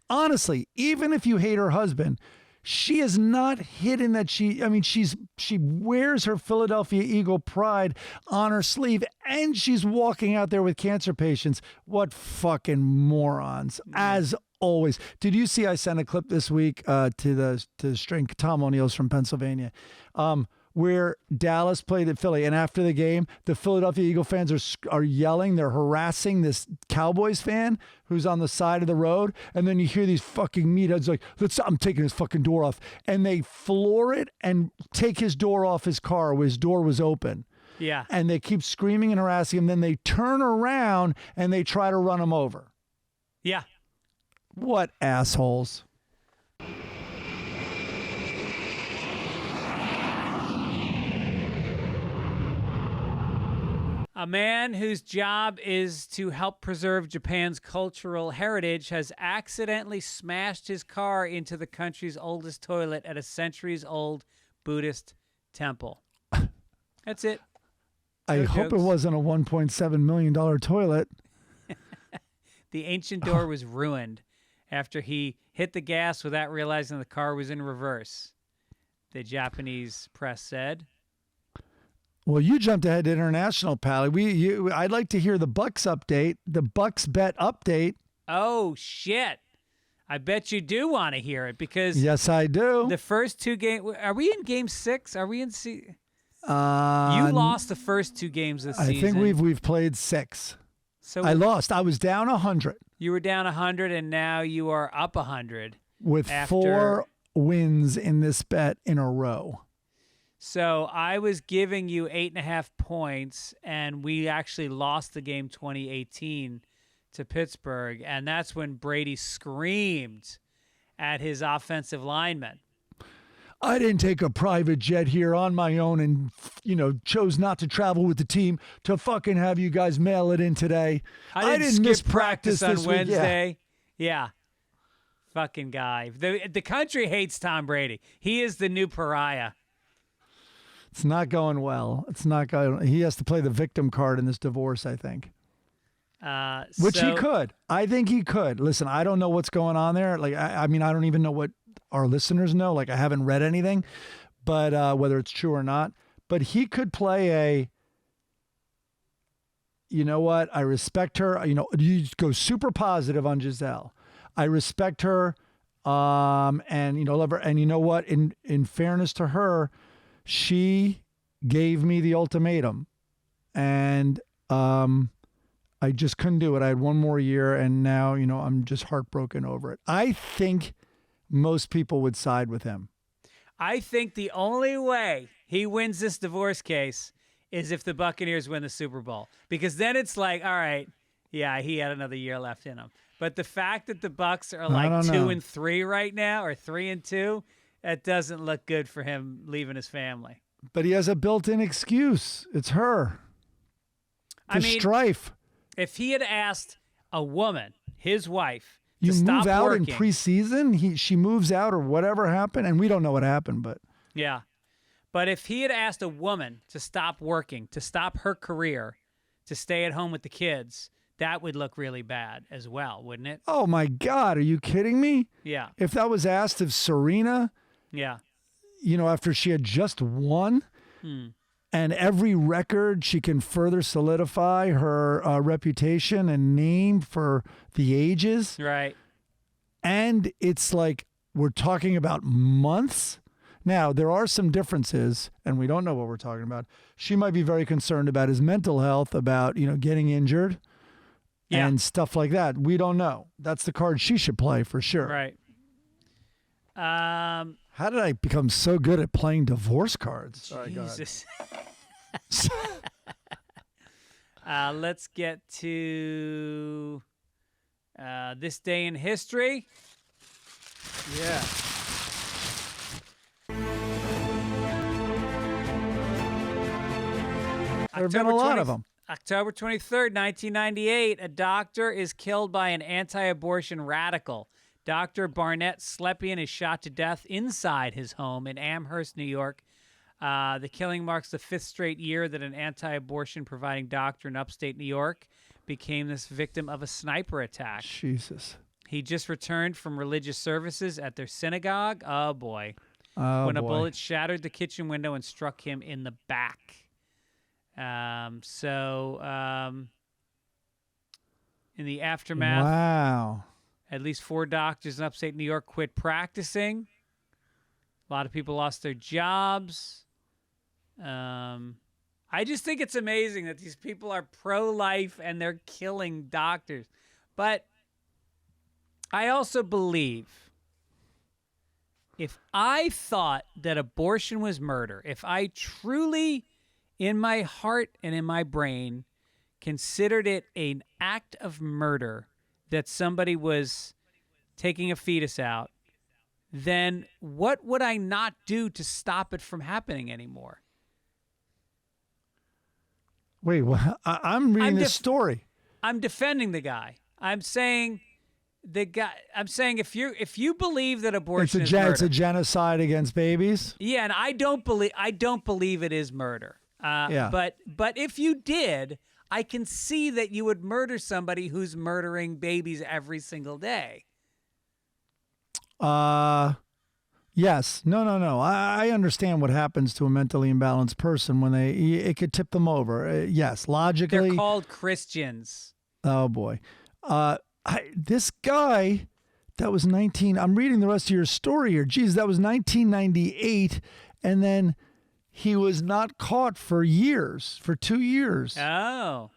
Honestly, even if you hate her husband, she is not hidden that she wears her Philadelphia Eagle pride on her sleeve, and she's walking out there with cancer patients. What fucking morons, as always. Did you see I sent a clip this week to the string Tom O'Neill's from Pennsylvania, where Dallas played at Philly, and after the game, the Philadelphia Eagle fans are yelling, they're harassing this Cowboys fan who's on the side of the road, and then you hear these fucking meatheads like, I'm taking his fucking door off, and they floor it and take his door off his car where his door was open. Yeah. And they keep screaming and harassing him, then they turn around and they try to run him over. Yeah. What assholes. A man whose job is to help preserve Japan's cultural heritage has accidentally smashed his car into the country's oldest toilet at a centuries-old Buddhist temple. That's it. I hope it wasn't a $1.7 million toilet. The ancient door was ruined after he hit the gas without realizing the car was in reverse, the press said. Well, you jumped ahead to international, Pally. I'd like to hear the Bucks update, the Bucks bet update. Oh, shit. I bet you do want to hear it because... Yes, I do. The first two games... Are we in game 6? Are we in... You lost the first 2 games this season. I think we've played 6. So I lost. I was down 100. You were down 100, and now you are up 100. With 4 wins in this bet in a row. So I was giving you 8.5 points, and we actually lost the game 2018 to Pittsburgh, and that's when Brady screamed at his offensive lineman. I didn't take a private jet here on my own and, chose not to travel with the team to fucking have you guys mail it in today. I didn't miss practice on Wednesday. Yeah. Fucking guy. The country hates Tom Brady. He is the new pariah. It's not going well. It's not going. He has to play the victim card in this divorce, I think. Which he could. I think he could. Listen, I don't know what's going on there. Like, I mean, I don't even know what our listeners know. Like, I haven't read anything, but whether it's true or not. But he could play you know what? I respect her. You go super positive on Giselle. I respect her, and love her. And you know what? In fairness to her, she gave me the ultimatum, and I just couldn't do it. I had one more year, and now, I'm just heartbroken over it. I think most people would side with him. I think the only way he wins this divorce case is if the Buccaneers win the Super Bowl, because then it's like, all right, yeah, he had another year left in him. But the fact that the Bucs are like 2-3 right now, or 3-2, that doesn't look good for him leaving his family. But he has a built-in excuse. It's her. Strife. If he had asked a woman, his wife, to stop move out working, in preseason, she moves out or whatever happened, and we don't know what happened, but yeah. But if he had asked a woman to stop working, to stop her career, to stay at home with the kids, that would look really bad as well, wouldn't it? Oh my God, are you kidding me? Yeah. If that was asked of Serena, yeah, after she had just won, and every record she can further solidify her reputation and name for the ages. Right. And it's like we're talking about months. Now, there are some differences, and we don't know what we're talking about. She might be very concerned about his mental health, about, getting injured and stuff like that. We don't know. That's the card she should play for sure. Right. How did I become so good at playing divorce cards? Jesus. Let's get to this day in history. Yeah. There have been a lot of them. October 23rd, 1998, a doctor is killed by an anti-abortion radical. Dr. Barnett Slepian is shot to death inside his home in Amherst, New York. The killing marks the 5th straight year that an anti-abortion providing doctor in upstate New York became this victim of a sniper attack. Jesus. He just returned from religious services at their synagogue. Oh, boy. Oh, when a boy. bullet shattered the kitchen window and struck him in the back. In the aftermath, wow. at least 4 doctors in upstate New York quit practicing. A lot of people lost their jobs. I just think it's amazing that these people are pro-life and they're killing doctors. But I also believe if I thought that abortion was murder, if I truly, in my heart and in my brain, considered it an act of murder that somebody was taking a fetus out, then what would I not do to stop it from happening anymore? Wait, I'm reading this story. I'm defending the guy. I'm saying if you believe that abortion is murder, it's a genocide against babies. Yeah, and I don't believe it is murder. Yeah. But if you did, I can see that you would murder somebody who's murdering babies every single day. Yes. No. I understand what happens to a mentally imbalanced person when it could tip them over. Yes, logically. They're called Christians. Oh, boy. This guy, that was 19. I'm reading the rest of your story here. Geez, that was 1998. And then he was not caught for 2 years. Oh.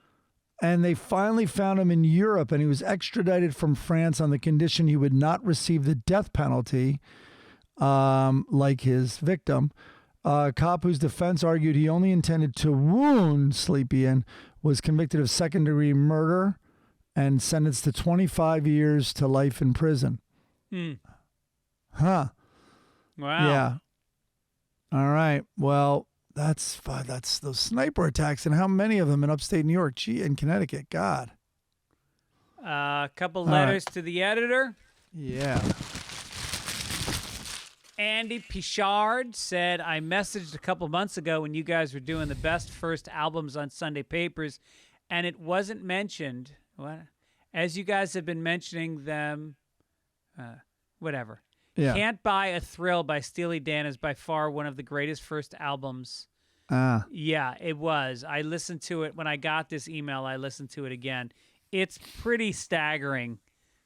And they finally found him in Europe, and he was extradited from France on the condition he would not receive the death penalty, like his victim. A cop whose defense argued he only intended to wound Sleepian was convicted of second-degree murder and sentenced to 25 years to life in prison. Huh. Wow. Yeah. All right. Well, that's those sniper attacks, and how many of them in upstate New York, and Connecticut. God. A couple letters to the editor. Yeah. Andy Pichard said, I messaged a couple months ago when you guys were doing the best first albums on Sunday Papers, and it wasn't mentioned. What? As you guys have been mentioning them, whatever. Yeah. Can't Buy a Thrill by Steely Dan is by far one of the greatest first albums. Yeah, it was. I listened to it. When I got this email, I listened to it again. It's pretty staggering,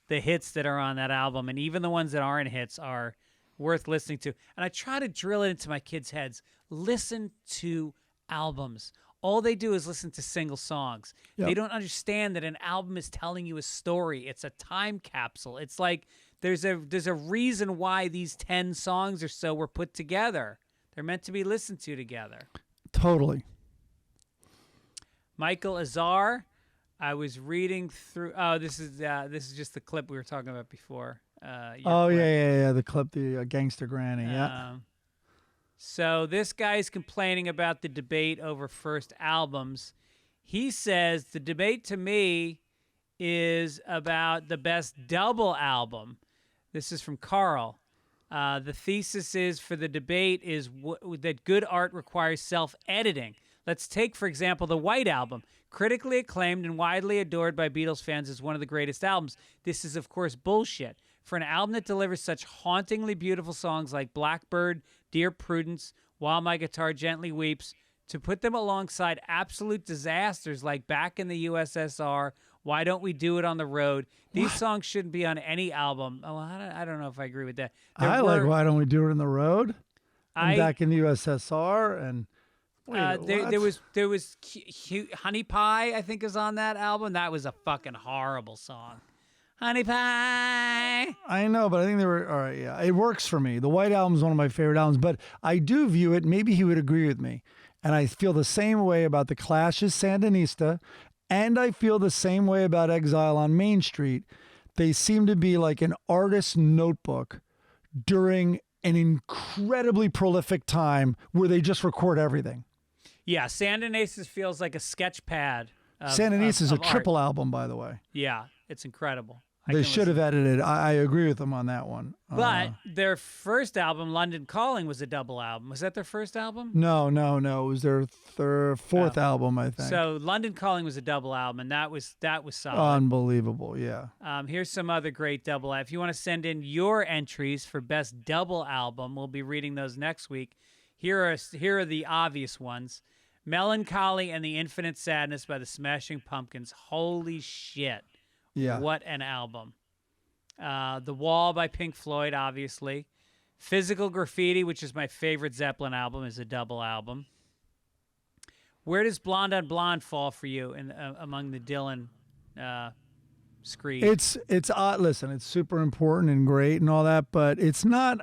the hits that are on that album, and even the ones that aren't hits are worth listening to. And I try to drill it into my kids' heads. Listen to albums. All they do is listen to single songs. Yep. They don't understand that an album is telling you a story. It's a time capsule. It's like there's a reason why these 10 songs or so were put together. They're meant to be listened to together. Totally. Michael Azar, I was reading through. Oh, this is just the clip we were talking about before. The clip, the gangster granny. Yeah. So this guy's complaining about the debate over first albums. He says the debate to me is about the best double album. This is from Carl. The thesis is for the debate is that good art requires self-editing. Let's take, for example, the White Album. Critically acclaimed and widely adored by Beatles fans as one of the greatest albums. This is, of course, bullshit. For an album that delivers such hauntingly beautiful songs like Blackbird, Dear Prudence, While My Guitar Gently Weeps, to put them alongside absolute disasters like Back in the USSR, Why Don't We Do It on the Road, these songs shouldn't be on any album. Oh, I don't know if I agree with that. Like Why Don't We Do It on the Road? And Back in the USSR and... there was Honey Pie, I think, is on that album. That was a fucking horrible song. Honey Pie. I know, but I think they were all right. Yeah, it works for me. The White Album is one of my favorite albums, but I do view it. Maybe he would agree with me, and I feel the same way about the Clash's Sandinista, and I feel the same way about Exile on Main Street. They seem to be like an artist's notebook during an incredibly prolific time where they just record everything. Yeah, Sandinista feels like a sketch pad. Sandinista is a triple album, by the way. Yeah, it's incredible. They should have edited. I agree with them on that one. But their first album, London Calling, was a double album. Was that their first album? No. It was their fourth album, I think. So London Calling was a double album, and that was solid. Unbelievable, yeah. Here's some other great double. If you want to send in your entries for best double album, we'll be reading those next week. Here are the obvious ones. Melancholy and the Infinite Sadness by the Smashing Pumpkins. Holy shit. Yeah. What an album. The Wall by Pink Floyd, obviously. Physical Graffiti, which is my favorite Zeppelin album, is a double album. Where does Blonde on Blonde fall for you among the Dylan screed? It's listen, it's super important and great and all that, but it's not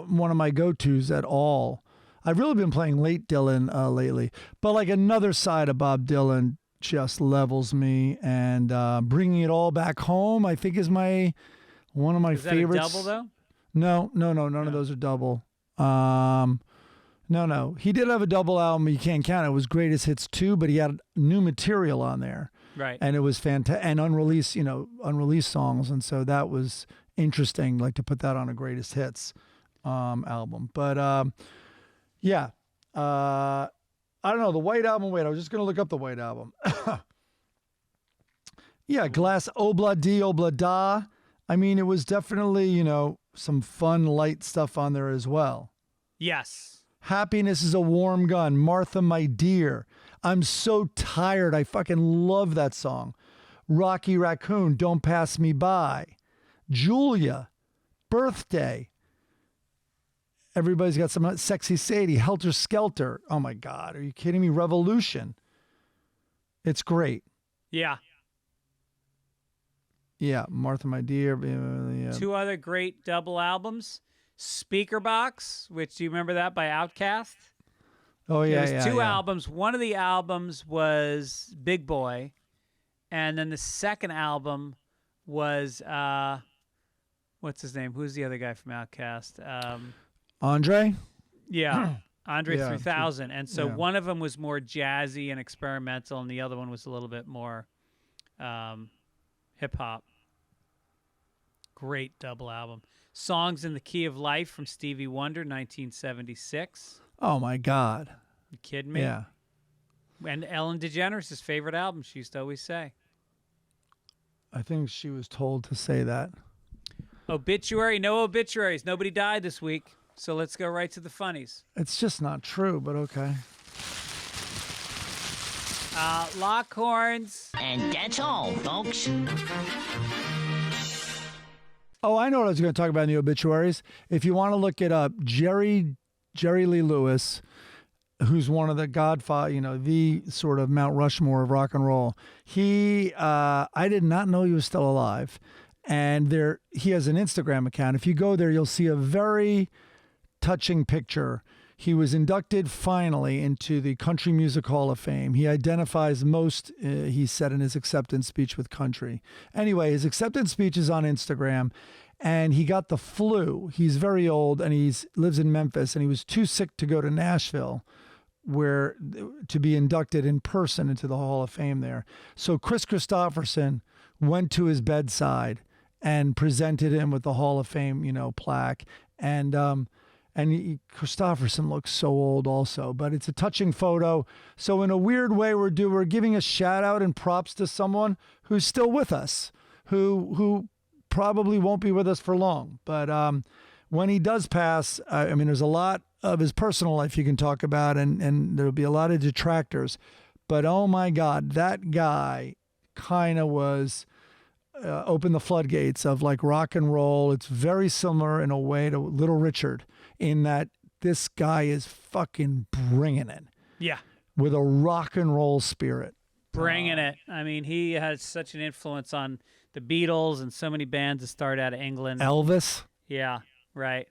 one of my go-tos at all. I've really been playing late Dylan lately, but like Another Side of Bob Dylan just levels me, and Bringing It All Back Home, I think, is one of my favorites. Is that a double though? No, none of those are double. No. He did have a double album. You can't count it. It was Greatest Hits 2, but he had new material on there. Right. And it was fantastic, and unreleased songs, and so that was interesting, like to put that on a Greatest Hits album. But yeah. I don't know, the White Album. Wait, I was just going to look up the White Album. Yeah, Glass Obla Di Obla Da. I mean, it was definitely, some fun, light stuff on there as well. Yes. Happiness is a Warm Gun. Martha, My Dear. I'm So Tired. I fucking love that song. Rocky Raccoon, Don't Pass Me By. Julia, Birthday. Everybody's got some. Sexy Sadie, Helter Skelter. Oh my God, are you kidding me? Revolution. It's great. Yeah. Yeah, Martha, My Dear. Yeah. Two other great double albums. Speaker Box, which, do you remember that, by Outkast? Oh yeah, There's two albums. One of the albums was Big Boy, and then the second album was what's his name? Who's the other guy from Outkast? Andre? Yeah, Andre 3000. And so one of them was more jazzy and experimental, and the other one was a little bit more hip-hop. Great double album. Songs in the Key of Life from Stevie Wonder, 1976. Oh, my God. You kidding me? Yeah. And Ellen DeGeneres' favorite album, she used to always say. I think she was told to say that. Obituary, no obituaries. Nobody died this week. So let's go right to the funnies. It's just not true, but okay. Lockhorns. And that's all, folks. Oh, I know what I was going to talk about in the obituaries. If you want to look it up, Jerry Lee Lewis, who's one of the godfather, the sort of Mount Rushmore of rock and roll. I did not know he was still alive. And he has an Instagram account. If you go there, you'll see a very touching picture. He was inducted finally into the Country Music Hall of Fame. He identifies most, he said in his acceptance speech, with country. Anyway, his acceptance speech is on Instagram, and he got the flu. He's very old, and he lives in Memphis, and he was too sick to go to Nashville to be inducted in person into the Hall of Fame there. So Chris Christopherson went to his bedside and presented him with the Hall of Fame, plaque. And Christopherson looks so old also, but it's a touching photo. So in a weird way, we're giving a shout out and props to someone who's still with us, who probably won't be with us for long. But when he does pass, there's a lot of his personal life you can talk about, and there'll be a lot of detractors. But oh my God, that guy kind of was opened the floodgates of like rock and roll. It's very similar in a way to Little Richard, in that this guy is fucking bringing it. Yeah. With a rock and roll spirit. Bringing it. I mean, he has such an influence on the Beatles and so many bands that started out of England. Elvis. Yeah, right.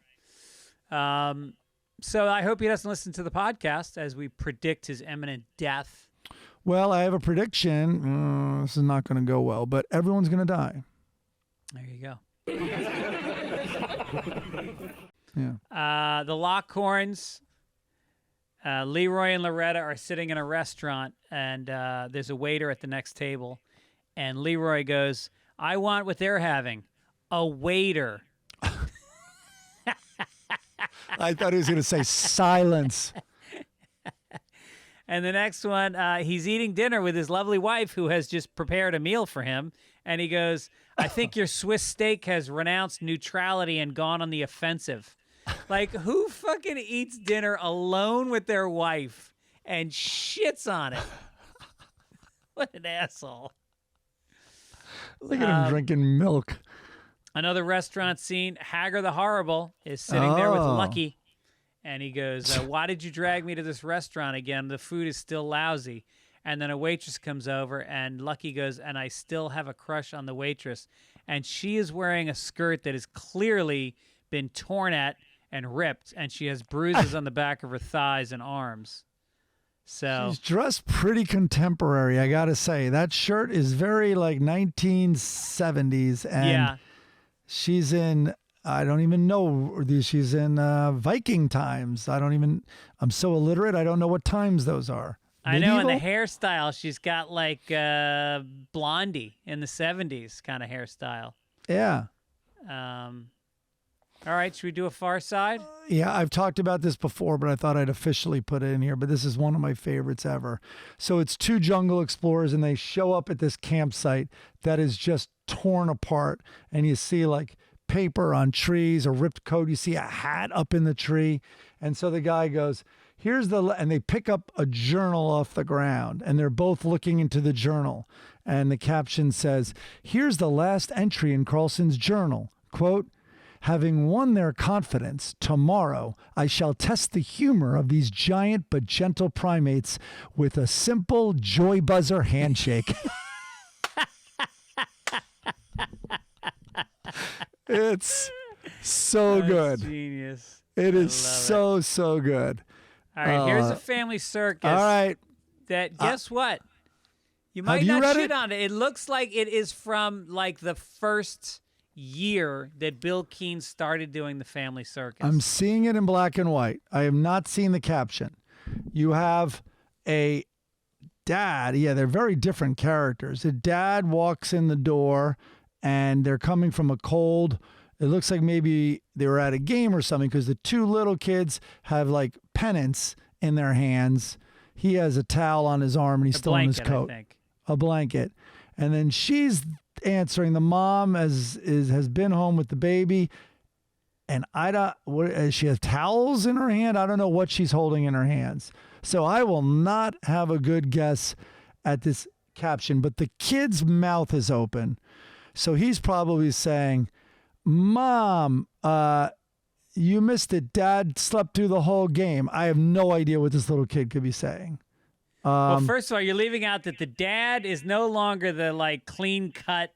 So I hope he doesn't listen to the podcast as we predict his imminent death. Well, I have a prediction. This is not going to go well, but everyone's going to die. There you go. Yeah. The Lockhorns, Leroy and Loretta are sitting in a restaurant, and there's a waiter at the next table. And Leroy goes, I want what they're having, a waiter. I thought he was going to say silence. And the next one, he's eating dinner with his lovely wife who has just prepared a meal for him. And he goes, I think your Swiss steak has renounced neutrality and gone on the offensive. Like, who fucking eats dinner alone with their wife and shits on it? What an asshole. Look at him drinking milk. Another restaurant scene, Hagar the Horrible is sitting there with Lucky. And he goes, why did you drag me to this restaurant again? The food is still lousy. And then a waitress comes over, and Lucky goes, and I still have a crush on the waitress. And she is wearing a skirt that has clearly been torn at and ripped, and she has bruises on the back of her thighs and arms. So she's dressed pretty contemporary, I got to say. That shirt is very like 1970s. And she's in... I don't even know. She's in Viking times. I'm so illiterate, I don't know what times those are. I know, and the hairstyle, she's got like Blondie in the 70s kind of hairstyle. Yeah. All right, should we do a Far Side? Yeah, I've talked about this before, but I thought I'd officially put it in here, but this is one of my favorites ever. So it's two jungle explorers, and they show up at this campsite that is just torn apart, and you see like paper on trees, a ripped coat. You see a hat up in the tree. And so the guy goes, and they pick up a journal off the ground, and they're both looking into the journal. And the caption says, here's the last entry in Carlson's journal. Quote, having won their confidence, tomorrow I shall test the humor of these giant but gentle primates with a simple joy buzzer handshake. It's so good. Genius. It is so good. All right, here's a family circus. All right. That, guess what? You might not shit on it. It looks like it is from like the first year that Bill Keane started doing the family circus. I'm seeing it in black and white. I have not seen the caption. You have a dad. Yeah, they're very different characters. A dad walks in the door, and they're coming from a cold. It looks like maybe they were at a game or something, because the two little kids have like pennants in their hands. He has a towel on his arm, and he's still in his coat. I think. A blanket. And then she's answering. The mom has been home with the baby, and she has towels in her hand. I don't know what she's holding in her hands. So I will not have a good guess at this caption, but the kid's mouth is open. So he's probably saying, Mom, you missed it. Dad slept through the whole game. I have no idea what this little kid could be saying. Well, first of all, you're leaving out that the dad is no longer the like clean-cut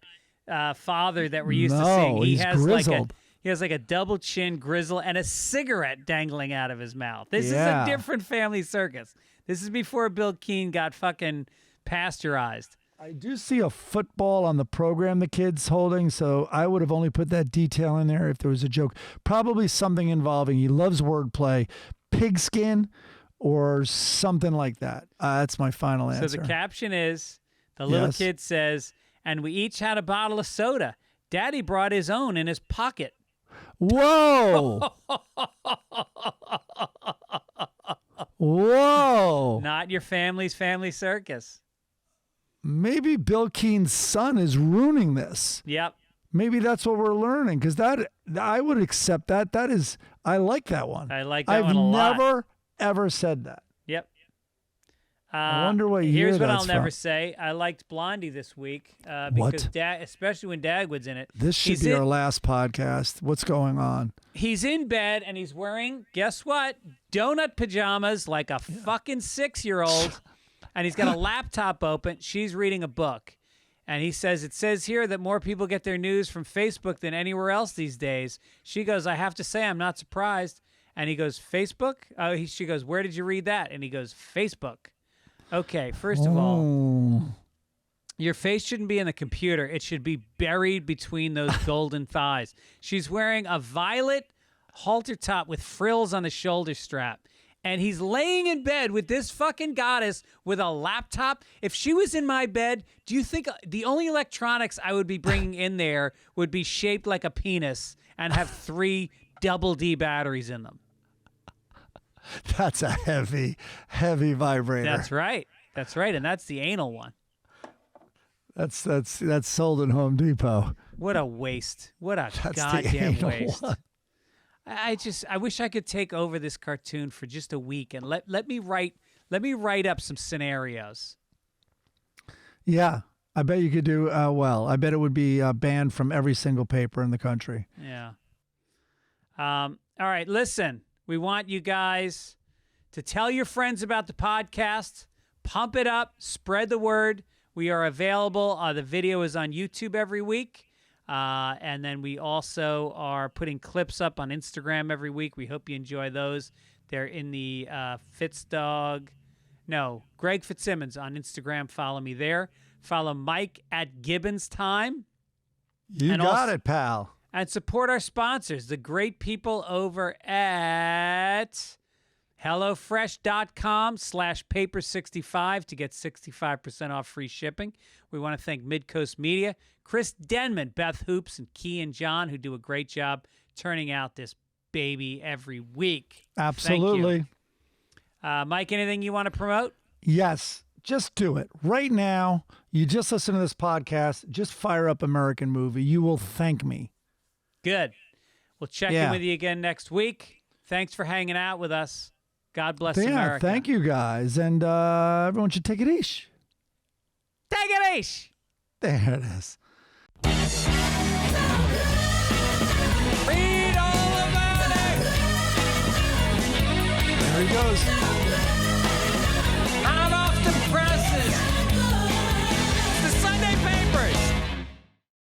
father that we're used to seeing. He's grizzled. He has like a double chin, grizzle, and a cigarette dangling out of his mouth. This is a different family circus. This is before Bill Keane got fucking pasteurized. I do see a football on the program the kid's holding, so I would have only put that detail in there if there was a joke. Probably something involving, he loves wordplay, pigskin, or something like that. That's my final answer. So the caption is, the little kid says, and we each had a bottle of soda. Daddy brought his own in his pocket. Whoa! Whoa! Not your family's family circus. Maybe Bill Keane's son is ruining this. Yep. Maybe that's what we're learning, because I would accept that. I like that one. I like that one a lot. I've never, ever said that. Yep. I wonder what year Here's what that's I'll never from. say. I liked Blondie this week because especially when Dagwood's in it. This should be our last podcast. What's going on? He's in bed and he's wearing, guess what? Donut pajamas like a fucking 6-year-old. And he's got a laptop open. She's reading a book. And he says, it says here that more people get their news from Facebook than anywhere else these days. She goes, I have to say, I'm not surprised. And he goes, Facebook? She goes, where did you read that? And he goes, Facebook. Okay, first of all, your face shouldn't be in the computer. It should be buried between those golden thighs. She's wearing a violet halter top with frills on the shoulder strap. and he's laying in bed with this fucking goddess with a laptop. If she was in my bed, do you think the only electronics I would be bringing in there would be shaped like a penis and have 3 double D batteries in them? That's a heavy, heavy vibrator. That's right. That's right, and that's the anal one. That's sold in Home Depot. What a waste. What a That's goddamn the waste. one. I wish I could take over this cartoon for just a week and let me write up some scenarios. Yeah, I bet you could do well. I bet it would be banned from every single paper in the country. Yeah. All right, listen. We want you guys to tell your friends about the podcast. Pump it up. Spread the word. We are available. The video is on YouTube every week. And then we also are putting clips up on Instagram every week. We hope you enjoy those. They're in the Greg Fitzsimmons on Instagram. Follow me there. Follow Mike at Gibbons Time. You got it, pal. And support our sponsors, the great people over at HelloFresh.com/paper65 to get 65% off free shipping. We want to thank Midcoast Media, Chris Denman, Beth Hoops, and Key and John, who do a great job turning out this baby every week. Absolutely. Thank you. Mike, anything you want to promote? Yes. Just do it. Right now, you just listen to this podcast. Just fire up American Movie. You will thank me. Good. We'll check in with you again next week. Thanks for hanging out with us. God bless America. Thank you, guys. And everyone should take it easy. Take it easy. There it is.